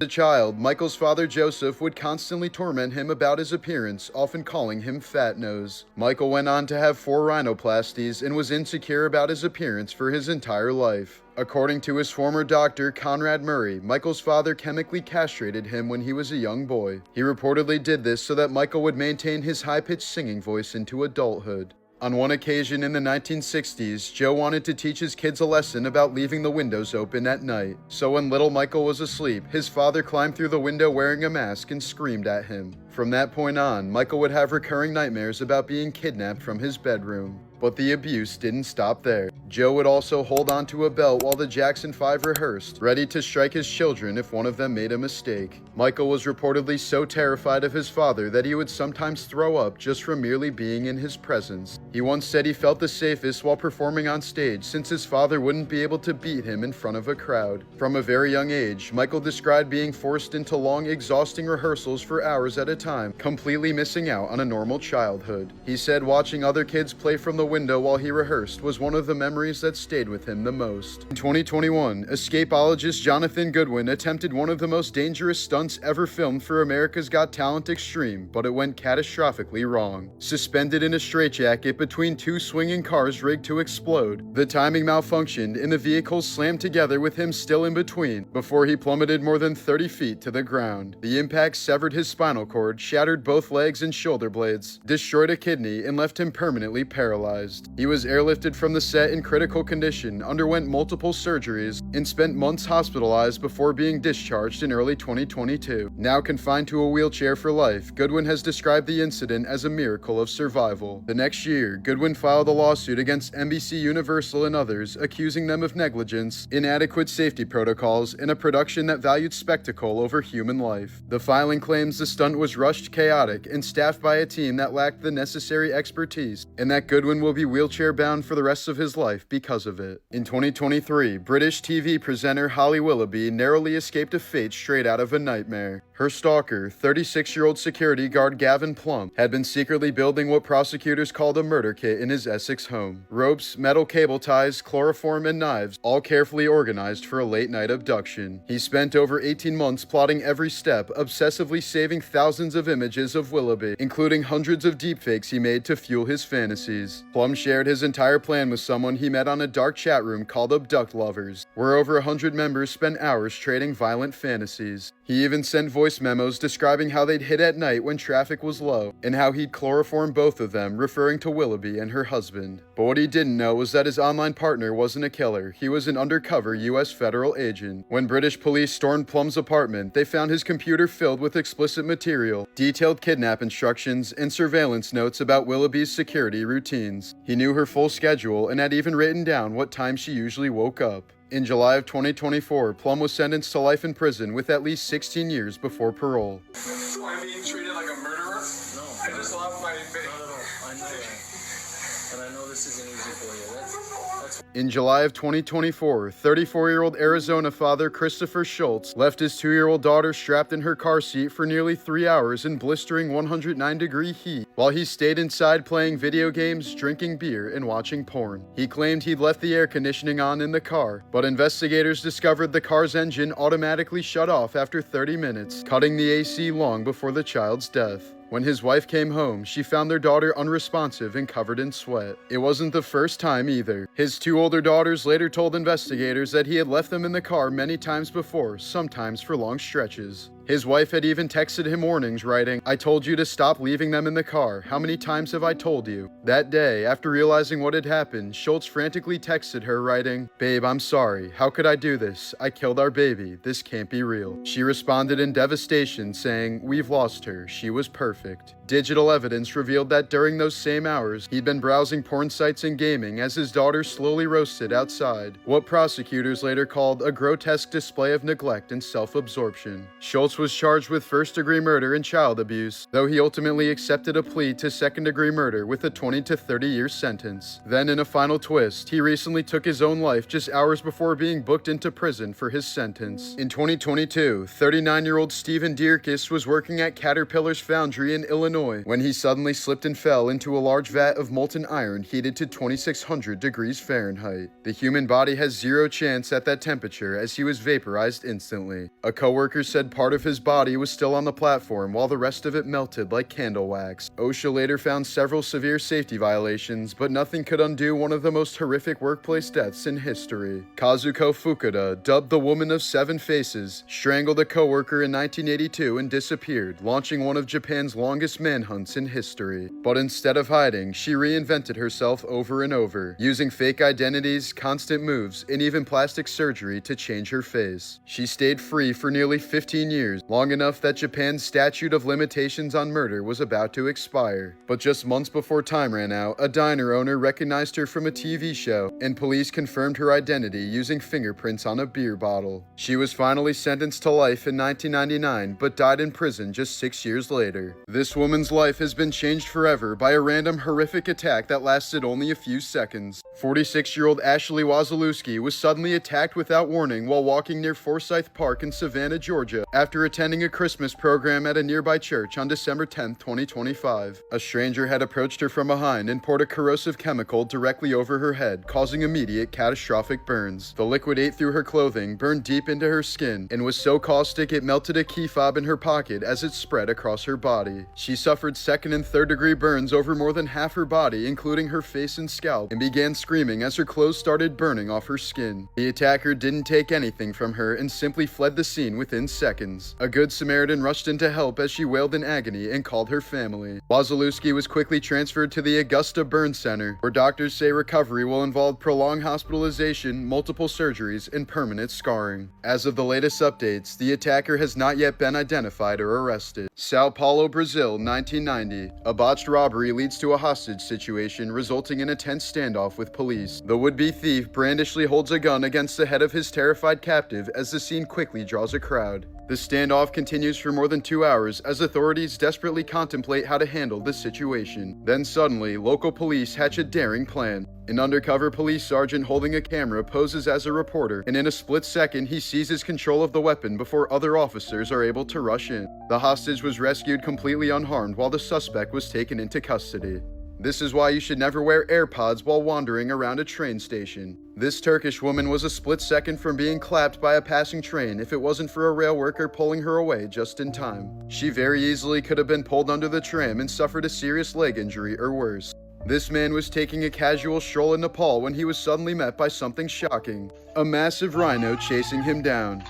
As a child, Michael's father Joseph would constantly torment him about his appearance, often calling him Fat Nose. Michael went on to have 4 rhinoplasties and was insecure about his appearance for his entire life. According to his former doctor, Conrad Murray, Michael's father chemically castrated him when he was a young boy. He reportedly did this so that Michael would maintain his high-pitched singing voice into adulthood. On one occasion in the 1960s, Joe wanted to teach his kids a lesson about leaving the windows open at night. So when little Michael was asleep, his father climbed through the window wearing a mask and screamed at him. From that point on, Michael would have recurring nightmares about being kidnapped from his bedroom. But the abuse didn't stop there. Joe would also hold onto a belt while the Jackson 5 rehearsed, ready to strike his children if one of them made a mistake. Michael was reportedly so terrified of his father that he would sometimes throw up just from merely being in his presence. He once said he felt the safest while performing on stage since his father wouldn't be able to beat him in front of a crowd. From a very young age, Michael described being forced into long, exhausting rehearsals for hours at a time, completely missing out on a normal childhood. He said watching other kids play from the window while he rehearsed was one of the memories that stayed with him the most. In 2021, escapologist Jonathan Goodwin attempted one of the most dangerous stunts ever filmed for America's Got Talent Extreme, but it went catastrophically wrong. Suspended in a straitjacket between 2 swinging cars rigged to explode, the timing malfunctioned and the vehicles slammed together with him still in between before he plummeted more than 30 feet to the ground. The impact severed his spinal cord, shattered both legs and shoulder blades, destroyed a kidney, and left him permanently paralyzed. He was airlifted from the set in critical condition, underwent multiple surgeries, and spent months hospitalized before being discharged in early 2022. Now confined to a wheelchair for life, Goodwin has described the incident as a miracle of survival. The next year, Goodwin filed a lawsuit against NBC Universal and others, accusing them of negligence, inadequate safety protocols, and a production that valued spectacle over human life. The filing claims the stunt was rushed, chaotic, and staffed by a team that lacked the necessary expertise, and that Goodwin will be wheelchair-bound for the rest of his life because of it. In 2023, British TV presenter Holly Willoughby narrowly escaped a fate straight out of a nightmare. Her stalker, 36-year-old security guard Gavin Plumb, had been secretly building what prosecutors called a murder kit in his Essex home. Ropes, metal cable ties, chloroform, and knives, all carefully organized for a late-night abduction. He spent over 18 months plotting every step, obsessively saving thousands of images of Willoughby, including hundreds of deepfakes he made to fuel his fantasies. Plumb shared his entire plan with someone he met on a dark chat room called Abduct Lovers, where over 100 members spent hours trading violent fantasies. He even sent voice memos describing how they'd hit at night when traffic was low, and how he'd chloroform both of them, referring to Willoughby and her husband. But what he didn't know was that his online partner wasn't a killer, he was an undercover US federal agent. When British police stormed Plumb's apartment, they found his computer filled with explicit material, detailed kidnap instructions, and surveillance notes about Willoughby's security routines. He knew her full schedule and had even written down what time she usually woke up. In July of 2024, Plumb was sentenced to life in prison with at least 16 years before parole. I'm being treated like a murderer? No. I just love my baby. Not at all. I know that. And I know this isn't easy for you. That's In July of 2024, 34-year-old Arizona father Christopher Schultz left his 2-year-old daughter strapped in her car seat for nearly 3 hours in blistering 109-degree heat while he stayed inside playing video games, drinking beer, and watching porn. He claimed he'd left the air conditioning on in the car, but investigators discovered the car's engine automatically shut off after 30 minutes, cutting the AC long before the child's death. When his wife came home, she found their daughter unresponsive and covered in sweat. It wasn't the first time either. His 2 older daughters later told investigators that he had left them in the car many times before, sometimes for long stretches. His wife had even texted him warnings, writing, "I told you to stop leaving them in the car. How many times have I told you?" That day, after realizing what had happened, Schultz frantically texted her, writing, "Babe, I'm sorry. How could I do this? I killed our baby. This can't be real." She responded in devastation, saying, "We've lost her. She was perfect." perfect. Digital evidence revealed that during those same hours, he'd been browsing porn sites and gaming as his daughter slowly roasted outside, what prosecutors later called a grotesque display of neglect and self-absorption. Schultz was charged with first-degree murder and child abuse, though he ultimately accepted a plea to second-degree murder with a 20 to 30-year sentence. Then, in a final twist, he recently took his own life just hours before being booked into prison for his sentence. In 2022, 39-year-old Stephen Dierkes was working at Caterpillar's foundry in Illinois when he suddenly slipped and fell into a large vat of molten iron heated to 2,600 degrees Fahrenheit. The human body has zero chance at that temperature as he was vaporized instantly. A coworker said part of his body was still on the platform while the rest of it melted like candle wax. OSHA later found several severe safety violations, but nothing could undo one of the most horrific workplace deaths in history. Kazuko Fukuda, dubbed the Woman of Seven Faces, strangled a coworker in 1982 and disappeared, launching one of Japan's longest manhunts in history. But instead of hiding, she reinvented herself over and over, using fake identities, constant moves, and even plastic surgery to change her face. She stayed free for nearly 15 years, long enough that Japan's statute of limitations on murder was about to expire. But just months before time ran out, a diner owner recognized her from a TV show, and police confirmed her identity using fingerprints on a beer bottle. She was finally sentenced to life in 1999, but died in prison just 6 years later. This woman's life has been changed forever by a random horrific attack that lasted only a few seconds. 46-year-old Ashley Wazalewski was suddenly attacked without warning while walking near Forsyth Park in Savannah, Georgia, after attending a Christmas program at a nearby church on December 10, 2025. A stranger had approached her from behind and poured a corrosive chemical directly over her head, causing immediate catastrophic burns. The liquid ate through her clothing, burned deep into her skin, and was so caustic it melted a key fob in her pocket as it spread across her body. She suffered second and third degree burns over more than half her body, including her face and scalp, and began screaming as her clothes started burning off her skin. The attacker didn't take anything from her and simply fled the scene within seconds. A good Samaritan rushed in to help as she wailed in agony and called her family. Wazalewski was quickly transferred to the Augusta Burn Center, where doctors say recovery will involve prolonged hospitalization, multiple surgeries, and permanent scarring. As of the latest updates, the attacker has not yet been identified or arrested. Sao Paulo, Brazil, 1990. A botched robbery leads to a hostage situation, resulting in a tense standoff with police. The would-be thief brandishly holds a gun against the head of his terrified captive as the scene quickly draws a crowd. The standoff continues for more than 2 hours as authorities desperately contemplate how to handle the situation. Then suddenly, local police hatch a daring plan. An undercover police sergeant holding a camera poses as a reporter, and in a split second he seizes control of the weapon before other officers are able to rush in. The hostage was rescued completely unharmed while the suspect was taken into custody. This is why you should never wear AirPods while wandering around a train station. This Turkish woman was a split second from being clapped by a passing train if it wasn't for a rail worker pulling her away just in time. She very easily could have been pulled under the tram and suffered a serious leg injury or worse. This man was taking a casual stroll in Nepal when he was suddenly met by something shocking: a massive rhino chasing him down.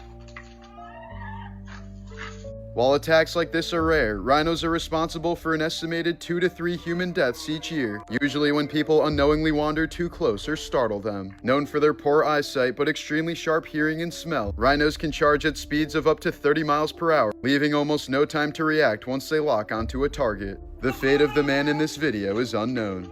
While attacks like this are rare, rhinos are responsible for an estimated 2 to 3 human deaths each year, usually when people unknowingly wander too close or startle them. Known for their poor eyesight but extremely sharp hearing and smell, rhinos can charge at speeds of up to 30 miles per hour, leaving almost no time to react once they lock onto a target. The fate of the man in this video is unknown.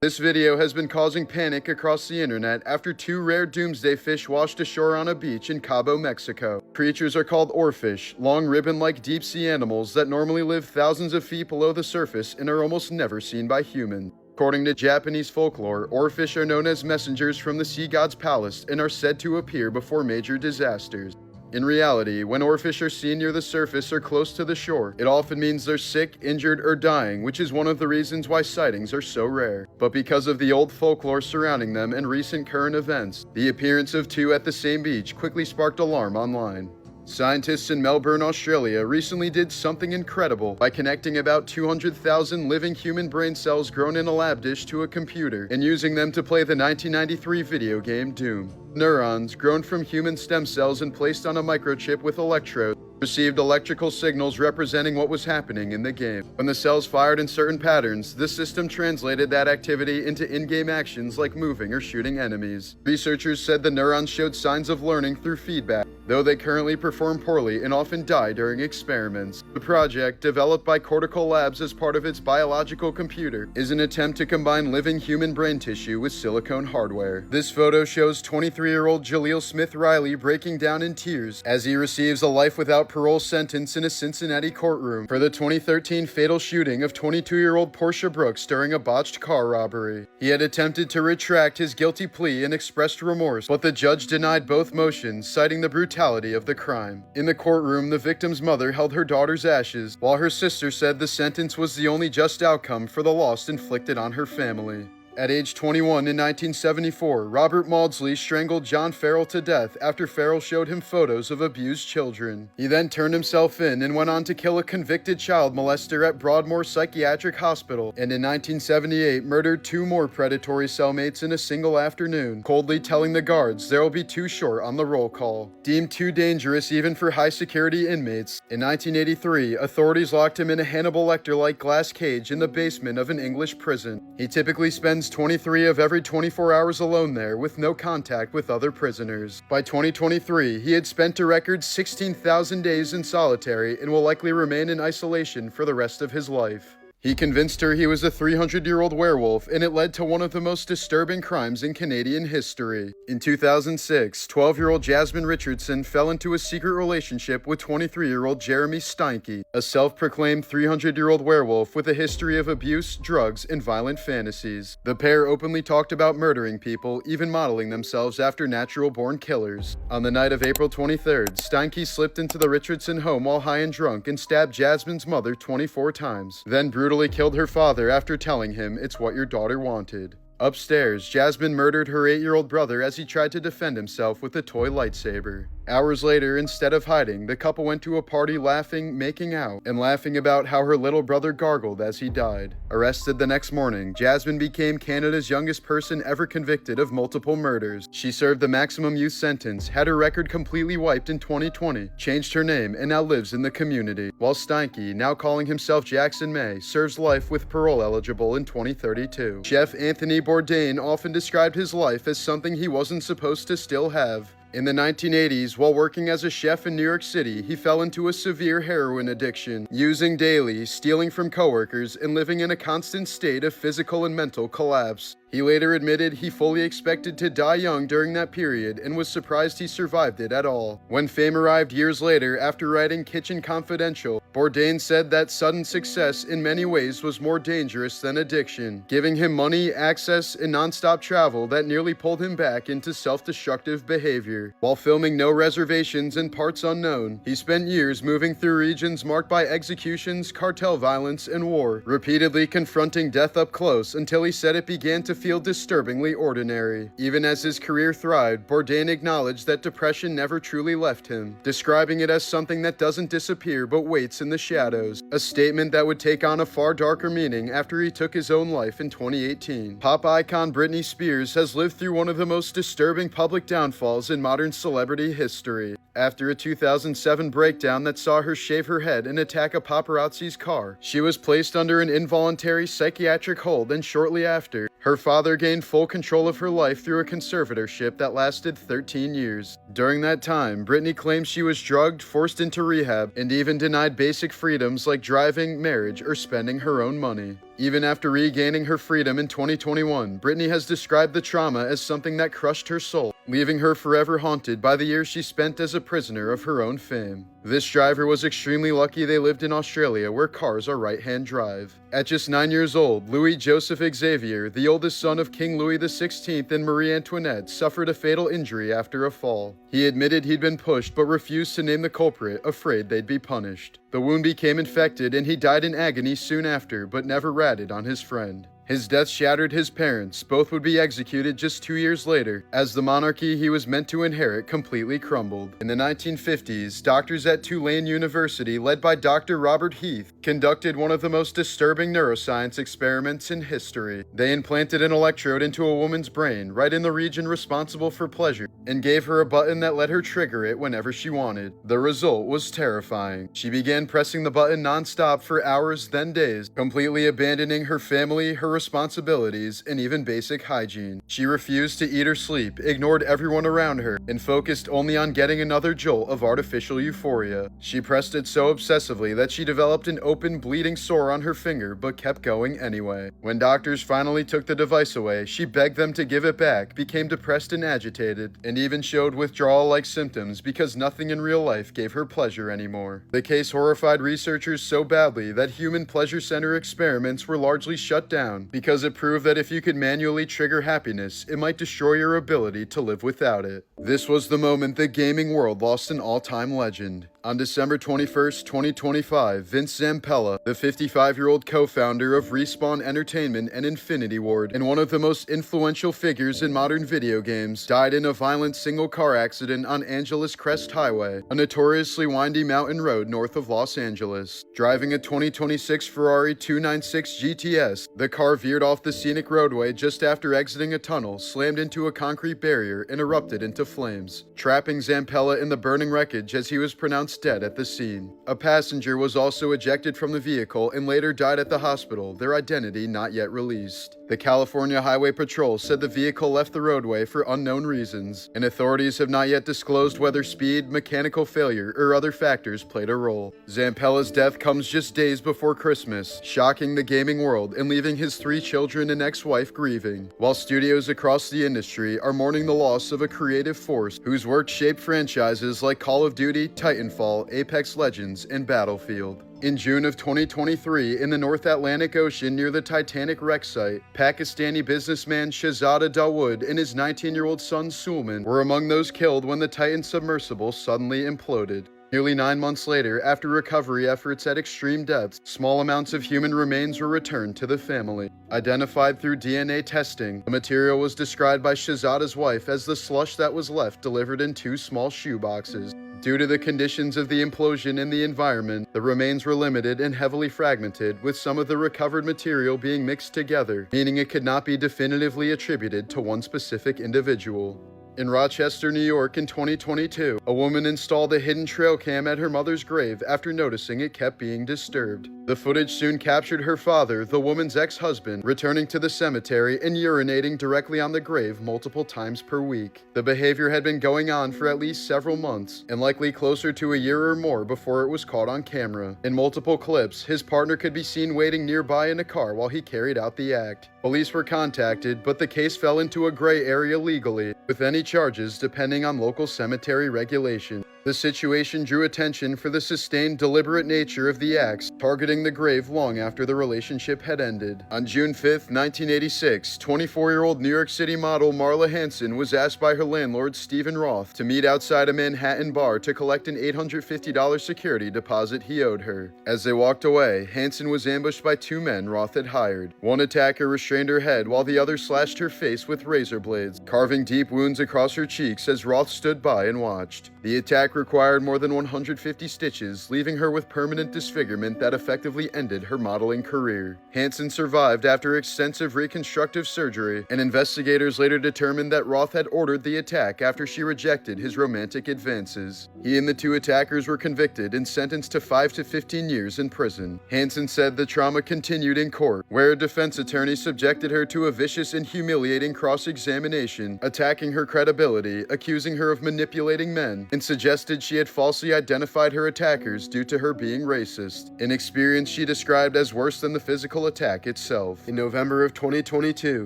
This video has been causing panic across the internet after 2 rare doomsday fish washed ashore on a beach in Cabo, Mexico. Creatures are called oarfish, long ribbon-like deep-sea animals that normally live thousands of feet below the surface and are almost never seen by humans. According to Japanese folklore, oarfish are known as messengers from the sea god's palace and are said to appear before major disasters. In reality, when oarfish are seen near the surface or close to the shore, it often means they're sick, injured, or dying, which is one of the reasons why sightings are so rare. But because of the old folklore surrounding them and recent current events, the appearance of 2 at the same beach quickly sparked alarm online. Scientists in Melbourne, Australia recently did something incredible by connecting about 200,000 living human brain cells grown in a lab dish to a computer and using them to play the 1993 video game Doom. Neurons, grown from human stem cells and placed on a microchip with electrodes, received electrical signals representing what was happening in the game. When the cells fired in certain patterns, the system translated that activity into in-game actions like moving or shooting enemies. Researchers said the neurons showed signs of learning through feedback, though they currently perform poorly and often die during experiments. The project, developed by Cortical Labs as part of its biological computer, is an attempt to combine living human brain tissue with silicone hardware. This photo shows 23-year-old Jaleel Smith Riley breaking down in tears as he receives a life without parole sentence in a Cincinnati courtroom for the 2013 fatal shooting of 22-year-old Portia Brooks during a botched car robbery. He had attempted to retract his guilty plea and expressed remorse, but the judge denied both motions, citing the brutality of the crime. In the courtroom, the victim's mother held her daughter's ashes, while her sister said the sentence was the only just outcome for the loss inflicted on her family. At age 21 in 1974, Robert Maudsley strangled John Farrell to death after Farrell showed him photos of abused children. He then turned himself in and went on to kill a convicted child molester at Broadmoor Psychiatric Hospital, and in 1978 murdered 2 more predatory cellmates in a single afternoon, coldly telling the guards there will be 2 short on the roll call. Deemed too dangerous even for high-security inmates, in 1983, authorities locked him in a Hannibal Lecter-like glass cage in the basement of an English prison. He typically spends 23 of every 24 hours alone there with no contact with other prisoners. By 2023, he had spent a record 16,000 days in solitary and will likely remain in isolation for the rest of his life. He convinced her he was a 300-year-old werewolf, and it led to one of the most disturbing crimes in Canadian history. In 2006, 12-year-old Jasmine Richardson fell into a secret relationship with 23-year-old Jeremy Steinke, a self-proclaimed 300-year-old werewolf with a history of abuse, drugs, and violent fantasies. The pair openly talked about murdering people, even modeling themselves after natural-born killers. On the night of April 23rd, Steinke slipped into the Richardson home while high and drunk and stabbed Jasmine's mother 24 times, then brutally killed her father after telling him it's what your daughter wanted. Upstairs, Jasmine murdered her 8-year-old brother as he tried to defend himself with a toy lightsaber. Hours later, instead of hiding, the couple went to a party laughing, making out, and laughing about how her little brother gargled as he died. Arrested the next morning, Jasmine became Canada's youngest person ever convicted of multiple murders. She served the maximum youth sentence, had her record completely wiped in 2020, changed her name, and now lives in the community. While Steinke, now calling himself Jackson May, serves life with parole eligible in 2032. Chef Anthony Bourdain often described his life as something he wasn't supposed to still have. In the 1980s, while working as a chef in New York City, he fell into a severe heroin addiction, using daily, stealing from coworkers, and living in a constant state of physical and mental collapse. He later admitted he fully expected to die young during that period and was surprised he survived it at all. When fame arrived years later after writing Kitchen Confidential, Bourdain said that sudden success in many ways was more dangerous than addiction, giving him money, access, and non-stop travel that nearly pulled him back into self-destructive behavior. While filming No Reservations and Parts Unknown, he spent years moving through regions marked by executions, cartel violence, and war, repeatedly confronting death up close until he said it began to feel disturbingly ordinary. Even as his career thrived, Bourdain acknowledged that depression never truly left him, describing it as something that doesn't disappear but waits in the shadows, a statement that would take on a far darker meaning after he took his own life in 2018. Pop icon Britney Spears has lived through one of the most disturbing public downfalls in modern celebrity history. After a 2007 breakdown that saw her shave her head and attack a paparazzi's car, she was placed under an involuntary psychiatric hold, and shortly after, her father gained full control of her life through a conservatorship that lasted 13 years. During that time, Britney claims she was drugged, forced into rehab, and even denied basic freedoms like driving, marriage, or spending her own money. Even after regaining her freedom in 2021, Britney has described the trauma as something that crushed her soul, leaving her forever haunted by the years she spent as a prisoner of her own fame. This driver was extremely lucky they lived in Australia, where cars are right-hand drive. At just 9 years old, Louis Joseph Xavier, the oldest son of King Louis XVI and Marie Antoinette, suffered a fatal injury after a fall. He admitted he'd been pushed but refused to name the culprit, afraid they'd be punished. The wound became infected and he died in agony soon after, but never ratted on his friend. His death shattered his parents. Both would be executed just 2 years later, as the monarchy he was meant to inherit completely crumbled. In the 1950s, doctors at Tulane University, led by Dr. Robert Heath, conducted one of the most disturbing neuroscience experiments in history. They implanted an electrode into a woman's brain, right in the region responsible for pleasure, and gave her a button that let her trigger it whenever she wanted. The result was terrifying. She began pressing the button non-stop for hours, then days, completely abandoning her family, her responsibilities, and even basic hygiene. She refused to eat or sleep, ignored everyone around her, and focused only on getting another jolt of artificial euphoria. She pressed it so obsessively that she developed an open, bleeding sore on her finger, but kept going anyway. When doctors finally took the device away, she begged them to give it back, became depressed and agitated, and even showed withdrawal-like symptoms because nothing in real life gave her pleasure anymore. The case horrified researchers so badly that human pleasure center experiments were largely shut down because it proved that if you could manually trigger happiness, it might destroy your ability to live without it. This was the moment the gaming world lost an all-time legend. On December 21st, 2025, Vince Zampella, the 55-year-old co-founder of Respawn Entertainment and Infinity Ward, and one of the most influential figures in modern video games, died in a violent single-car accident on Angeles Crest Highway, a notoriously windy mountain road north of Los Angeles. Driving a 2026 Ferrari 296 GTS, the car veered off the scenic roadway just after exiting a tunnel, slammed into a concrete barrier, and erupted into flames, trapping Zampella in the burning wreckage as he was pronounced dead at the scene. A passenger was also ejected from the vehicle and later died at the hospital, their identity not yet released. The California Highway Patrol said the vehicle left the roadway for unknown reasons, and authorities have not yet disclosed whether speed, mechanical failure, or other factors played a role. Zampella's death comes just days before Christmas, shocking the gaming world and leaving his 3 children and ex-wife grieving, while studios across the industry are mourning the loss of a creative force whose work shaped franchises like Call of Duty, Titanfall, Apex Legends, and Battlefield. In June of 2023, in the North Atlantic Ocean near the Titanic wreck site, Pakistani businessman Shahzada Dawood and his 19-year-old son Sulman were among those killed when the Titan submersible suddenly imploded. Nearly 9 months later, after recovery efforts at extreme depths, small amounts of human remains were returned to the family. Identified through DNA testing, the material was described by Shahzada's wife as the slush that was left delivered in 2 small shoe boxes. Due to the conditions of the implosion and the environment, the remains were limited and heavily fragmented, with some of the recovered material being mixed together, meaning it could not be definitively attributed to one specific individual. In Rochester, New York in 2022, a woman installed a hidden trail cam at her mother's grave after noticing it kept being disturbed. The footage soon captured her father, the woman's ex-husband, returning to the cemetery and urinating directly on the grave multiple times per week. The behavior had been going on for at least several months, and likely closer to a year or more before it was caught on camera. In multiple clips, his partner could be seen waiting nearby in a car while he carried out the act. Police were contacted, but the case fell into a gray area legally, with any charges depending on local cemetery regulation. The situation drew attention for the sustained, deliberate nature of the acts, targeting the grave long after the relationship had ended. On June 5, 1986, 24-year-old New York City model Marla Hansen was asked by her landlord, Stephen Roth, to meet outside a Manhattan bar to collect an $850 security deposit he owed her. As they walked away, Hansen was ambushed by 2 men Roth had hired. One attacker restrained her head while the other slashed her face with razor blades, carving deep wounds across her cheeks as Roth stood by and watched. The attack required more than 150 stitches, leaving her with permanent disfigurement that effectively ended her modeling career. Hansen survived after extensive reconstructive surgery, and investigators later determined that Roth had ordered the attack after she rejected his romantic advances. He and the 2 attackers were convicted and sentenced to 5 to 15 years in prison. Hansen said the trauma continued in court, where a defense attorney subjected her to a vicious and humiliating cross-examination, attacking her credibility, accusing her of manipulating men, and suggested she had falsely identified her attackers due to her being racist, an experience she described as worse than the physical attack itself. In November of 2022,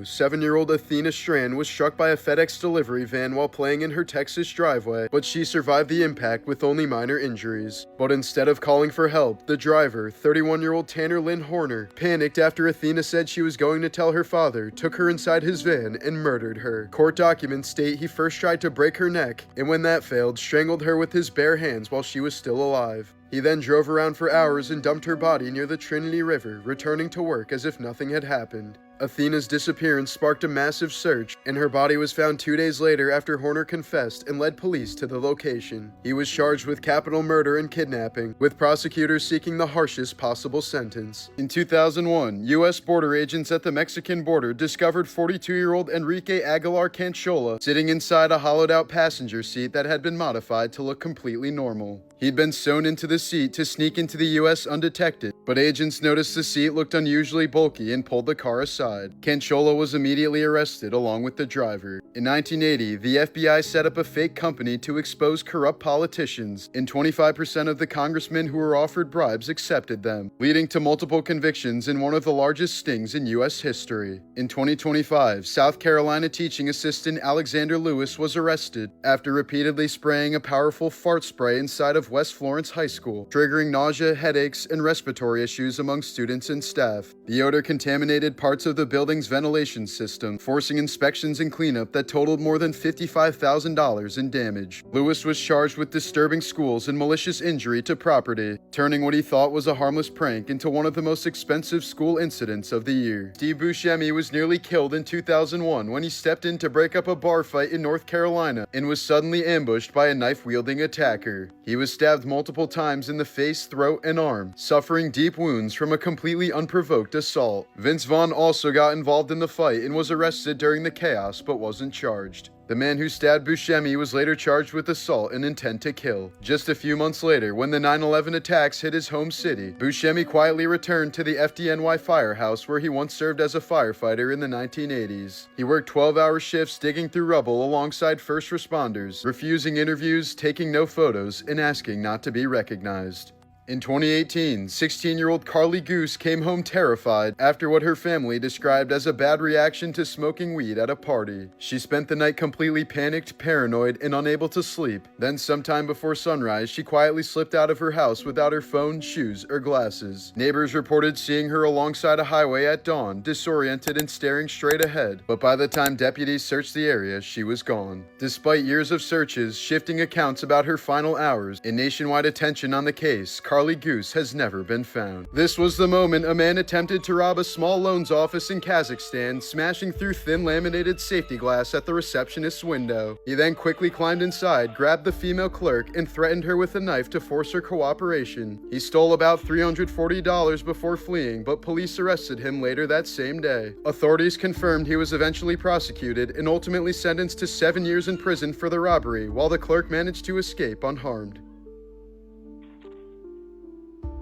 7-year-old Athena Strand was struck by a FedEx delivery van while playing in her Texas driveway, but she survived the impact with only minor injuries. But instead of calling for help, the driver, 31-year-old Tanner Lynn Horner, panicked after Athena said she was going to tell her father, took her inside his van, and murdered her. Court documents state he first tried to break her neck, and when that failed, strangled her with his bare hands while she was still alive. He then drove around for hours and dumped her body near the Trinity River, returning to work as if nothing had happened. Athena's disappearance sparked a massive search, and her body was found 2 days later after Horner confessed and led police to the location. He was charged with capital murder and kidnapping, with prosecutors seeking the harshest possible sentence. In 2001, U.S. border agents at the Mexican border discovered 42-year-old Enrique Aguilar Canchola sitting inside a hollowed-out passenger seat that had been modified to look completely normal. He'd been sewn into the seat to sneak into the U.S. undetected, but agents noticed the seat looked unusually bulky and pulled the car aside. Canchola was immediately arrested along with the driver. In 1980, the FBI set up a fake company to expose corrupt politicians, and 25% of the congressmen who were offered bribes accepted them, leading to multiple convictions in one of the largest stings in U.S. history. In 2025, South Carolina teaching assistant Alexander Lewis was arrested after repeatedly spraying a powerful fart spray inside of West Florence High School, triggering nausea, headaches, and respiratory issues among students and staff. The odor contaminated parts of the building's ventilation system, forcing inspections and cleanup that totaled more than $55,000 in damage. Lewis was charged with disturbing schools and malicious injury to property, turning what he thought was a harmless prank into one of the most expensive school incidents of the year. Steve Buscemi was nearly killed in 2001 when he stepped in to break up a bar fight in North Carolina and was suddenly ambushed by a knife-wielding attacker. He was stabbed multiple times in the face, throat, and arm, suffering deep wounds from a completely unprovoked assault. Vince Vaughn also got involved in the fight and was arrested during the chaos but wasn't charged. The man who stabbed Buscemi was later charged with assault and intent to kill. Just a few months later, when the 9/11 attacks hit his home city, Buscemi quietly returned to the FDNY firehouse where he once served as a firefighter in the 1980s. He worked 12-hour shifts digging through rubble alongside first responders, refusing interviews, taking no photos, and asking not to be recognized. In 2018, 16-year-old Carly Goose came home terrified after what her family described as a bad reaction to smoking weed at a party. She spent the night completely panicked, paranoid, and unable to sleep. Then sometime before sunrise, she quietly slipped out of her house without her phone, shoes, or glasses. Neighbors reported seeing her alongside a highway at dawn, disoriented and staring straight ahead, but by the time deputies searched the area, she was gone. Despite years of searches, shifting accounts about her final hours, and nationwide attention on the case, Carly Goose has never been found. This was the moment a man attempted to rob a small loans office in Kazakhstan, smashing through thin laminated safety glass at the receptionist's window. He then quickly climbed inside, grabbed the female clerk, and threatened her with a knife to force her cooperation. He stole about $340 before fleeing, but police arrested him later that same day. Authorities confirmed he was eventually prosecuted and ultimately sentenced to 7 years in prison for the robbery, while the clerk managed to escape unharmed.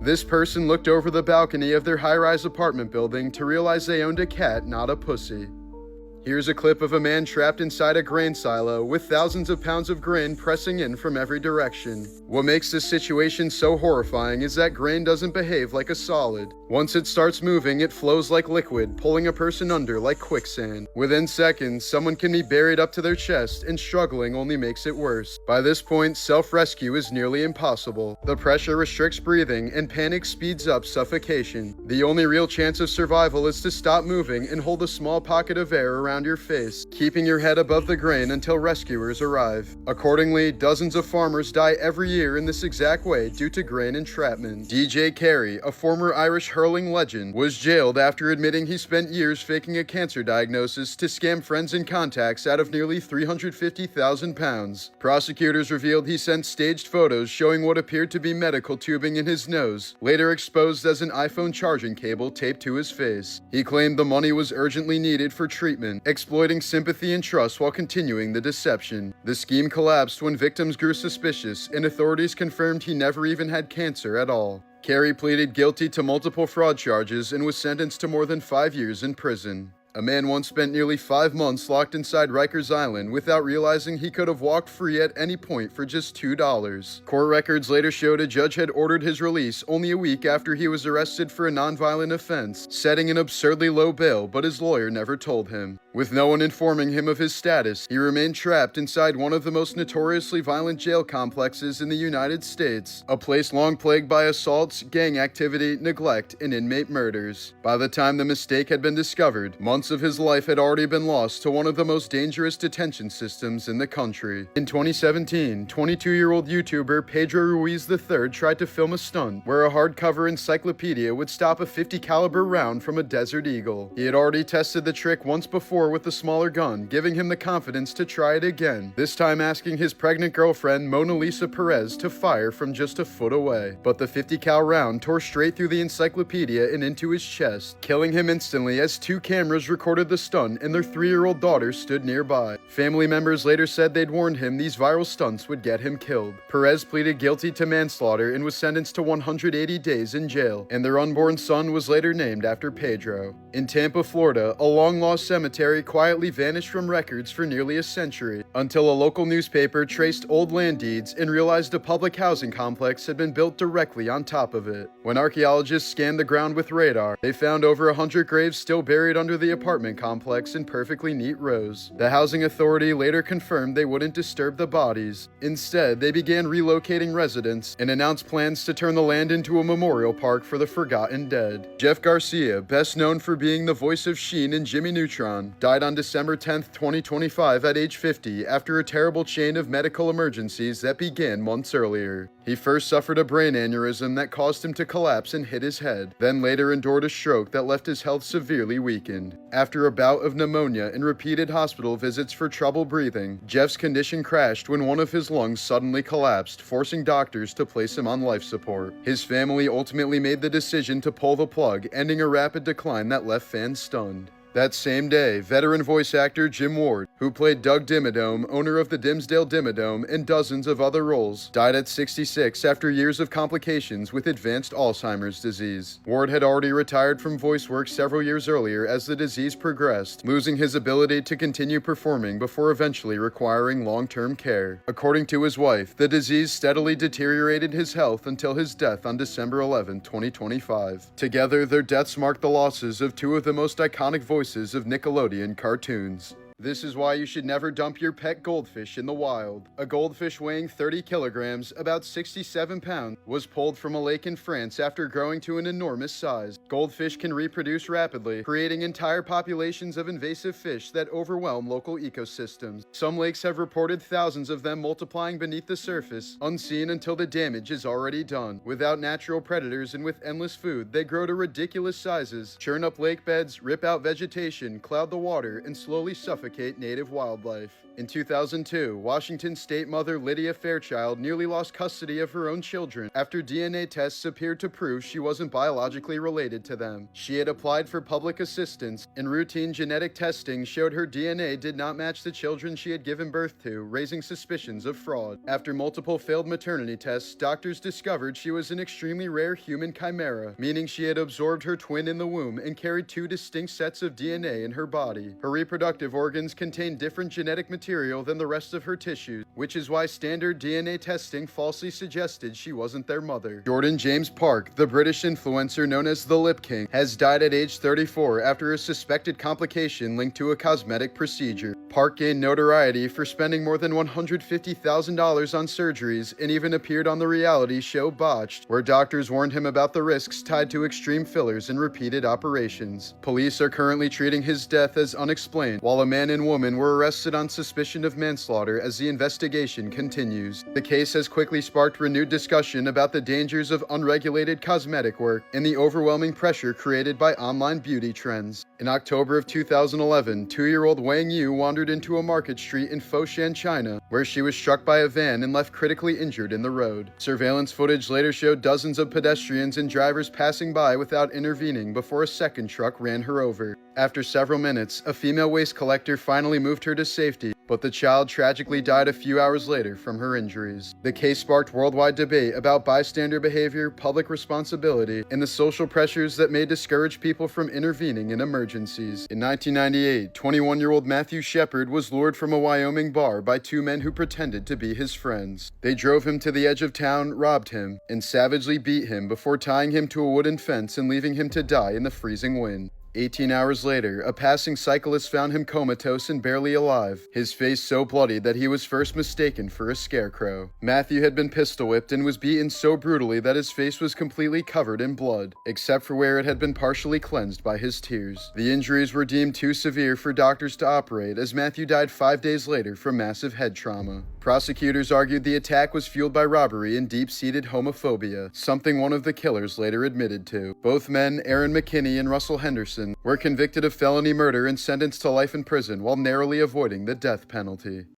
This person looked over the balcony of their high-rise apartment building to realize they owned a cat, not a pussy. Here's a clip of a man trapped inside a grain silo with thousands of pounds of grain pressing in from every direction. What makes this situation so horrifying is that grain doesn't behave like a solid. Once it starts moving, it flows like liquid, pulling a person under like quicksand. Within seconds, someone can be buried up to their chest, and struggling only makes it worse. By this point, self-rescue is nearly impossible. The pressure restricts breathing, and panic speeds up suffocation. The only real chance of survival is to stop moving and hold a small pocket of air around your face, keeping your head above the grain until rescuers arrive. Accordingly, dozens of farmers die every year in this exact way due to grain entrapment. DJ Carey, a former Irish hurling legend, was jailed after admitting he spent years faking a cancer diagnosis to scam friends and contacts out of nearly £350,000. Prosecutors revealed he sent staged photos showing what appeared to be medical tubing in his nose, later exposed as an iPhone charging cable taped to his face. He claimed the money was urgently needed for treatment, exploiting sympathy and trust while continuing the deception. The scheme collapsed when victims grew suspicious, and authorities confirmed he never even had cancer at all. Carey pleaded guilty to multiple fraud charges and was sentenced to more than 5 years in prison. A man once spent nearly 5 months locked inside Rikers Island without realizing he could have walked free at any point for just $2. Court records later showed a judge had ordered his release only a week after he was arrested for a nonviolent offense, setting an absurdly low bail, but his lawyer never told him. With no one informing him of his status, he remained trapped inside one of the most notoriously violent jail complexes in the United States, a place long plagued by assaults, gang activity, neglect, and inmate murders. By the time the mistake had been discovered, months of his life had already been lost to one of the most dangerous detention systems in the country. In 2017, 22-year-old YouTuber Pedro Ruiz III tried to film a stunt where a hardcover encyclopedia would stop a .50 caliber round from a Desert Eagle. He had already tested the trick once before with a smaller gun, giving him the confidence to try it again, this time asking his pregnant girlfriend Mona Lisa Perez to fire from just a foot away. But the .50 cal round tore straight through the encyclopedia and into his chest, killing him instantly as two cameras recorded the stunt and their 3-year-old daughter stood nearby. Family members later said they'd warned him these viral stunts would get him killed. Perez pleaded guilty to manslaughter and was sentenced to 180 days in jail, and their unborn son was later named after Pedro. In Tampa, Florida, a long-lost cemetery quietly vanished from records for nearly a century, until a local newspaper traced old land deeds and realized a public housing complex had been built directly on top of it. When archaeologists scanned the ground with radar, they found over 100 graves still buried under the apartment complex in perfectly neat rows. The housing authority later confirmed they wouldn't disturb the bodies. Instead, they began relocating residents and announced plans to turn the land into a memorial park for the forgotten dead. Jeff Garcia, best known for being the voice of Sheen in Jimmy Neutron, died on December 10, 2025 at age 50 after a terrible chain of medical emergencies that began months earlier. He first suffered a brain aneurysm that caused him to collapse and hit his head, then later endured a stroke that left his health severely weakened. After a bout of pneumonia and repeated hospital visits for trouble breathing, Jeff's condition crashed when one of his lungs suddenly collapsed, forcing doctors to place him on life support. His family ultimately made the decision to pull the plug, ending a rapid decline that left fans stunned. That same day, veteran voice actor Jim Ward, who played Doug Dimmadome, owner of the Dimsdale Dimmadome, and dozens of other roles, died at 66 after years of complications with advanced Alzheimer's disease. Ward had already retired from voice work several years earlier as the disease progressed, losing his ability to continue performing before eventually requiring long-term care. According to his wife, the disease steadily deteriorated his health until his death on December 11, 2025. Together, their deaths marked the losses of two of the most iconic voices of Nickelodeon cartoons. This is why you should never dump your pet goldfish in the wild. A goldfish weighing 30 kilograms, about 67 pounds, was pulled from a lake in France after growing to an enormous size. Goldfish can reproduce rapidly, creating entire populations of invasive fish that overwhelm local ecosystems. Some lakes have reported thousands of them multiplying beneath the surface, unseen until the damage is already done. Without natural predators and with endless food, they grow to ridiculous sizes, churn up lake beds, rip out vegetation, cloud the water, and slowly suffocate native wildlife. In 2002, Washington State mother Lydia Fairchild nearly lost custody of her own children after DNA tests appeared to prove she wasn't biologically related to them. She had applied for public assistance, and routine genetic testing showed her DNA did not match the children she had given birth to, raising suspicions of fraud. After multiple failed maternity tests, doctors discovered she was an extremely rare human chimera, meaning she had absorbed her twin in the womb and carried two distinct sets of DNA in her body. Her reproductive organs contained different genetic material than the rest of her tissues, which is why standard DNA testing falsely suggested she wasn't their mother. Jordan James Park, the British influencer known as the Lip King, has died at age 34 after a suspected complication linked to a cosmetic procedure. Park gained notoriety for spending more than $150,000 on surgeries and even appeared on the reality show Botched, where doctors warned him about the risks tied to extreme fillers and repeated operations. Police are currently treating his death as unexplained, while a man and woman were arrested on suspicion of manslaughter as the investigation continues. The case has quickly sparked renewed discussion about the dangers of unregulated cosmetic work and the overwhelming pressure created by online beauty trends. In October of 2011, 2-year-old Wang Yu wandered into a market street in Foshan, China, where she was struck by a van and left critically injured in the road. Surveillance footage later showed dozens of pedestrians and drivers passing by without intervening before a second truck ran her over. After several minutes, a female waste collector finally moved her to safety, but the child tragically died a few hours later from her injuries. The case sparked worldwide debate about bystander behavior, public responsibility, and the social pressures that may discourage people from intervening in emergencies. In 1998, 21-year-old Matthew Shepard was lured from a Wyoming bar by two men who pretended to be his friends. They drove him to the edge of town, robbed him, and savagely beat him before tying him to a wooden fence and leaving him to die in the freezing wind. 18 hours later, a passing cyclist found him comatose and barely alive, his face so bloody that he was first mistaken for a scarecrow. Matthew had been pistol whipped and was beaten so brutally that his face was completely covered in blood, except for where it had been partially cleansed by his tears. The injuries were deemed too severe for doctors to operate, as Matthew died 5 days later from massive head trauma. Prosecutors argued the attack was fueled by robbery and deep-seated homophobia, something one of the killers later admitted to. Both men, Aaron McKinney and Russell Henderson, were convicted of felony murder and sentenced to life in prison while narrowly avoiding the death penalty.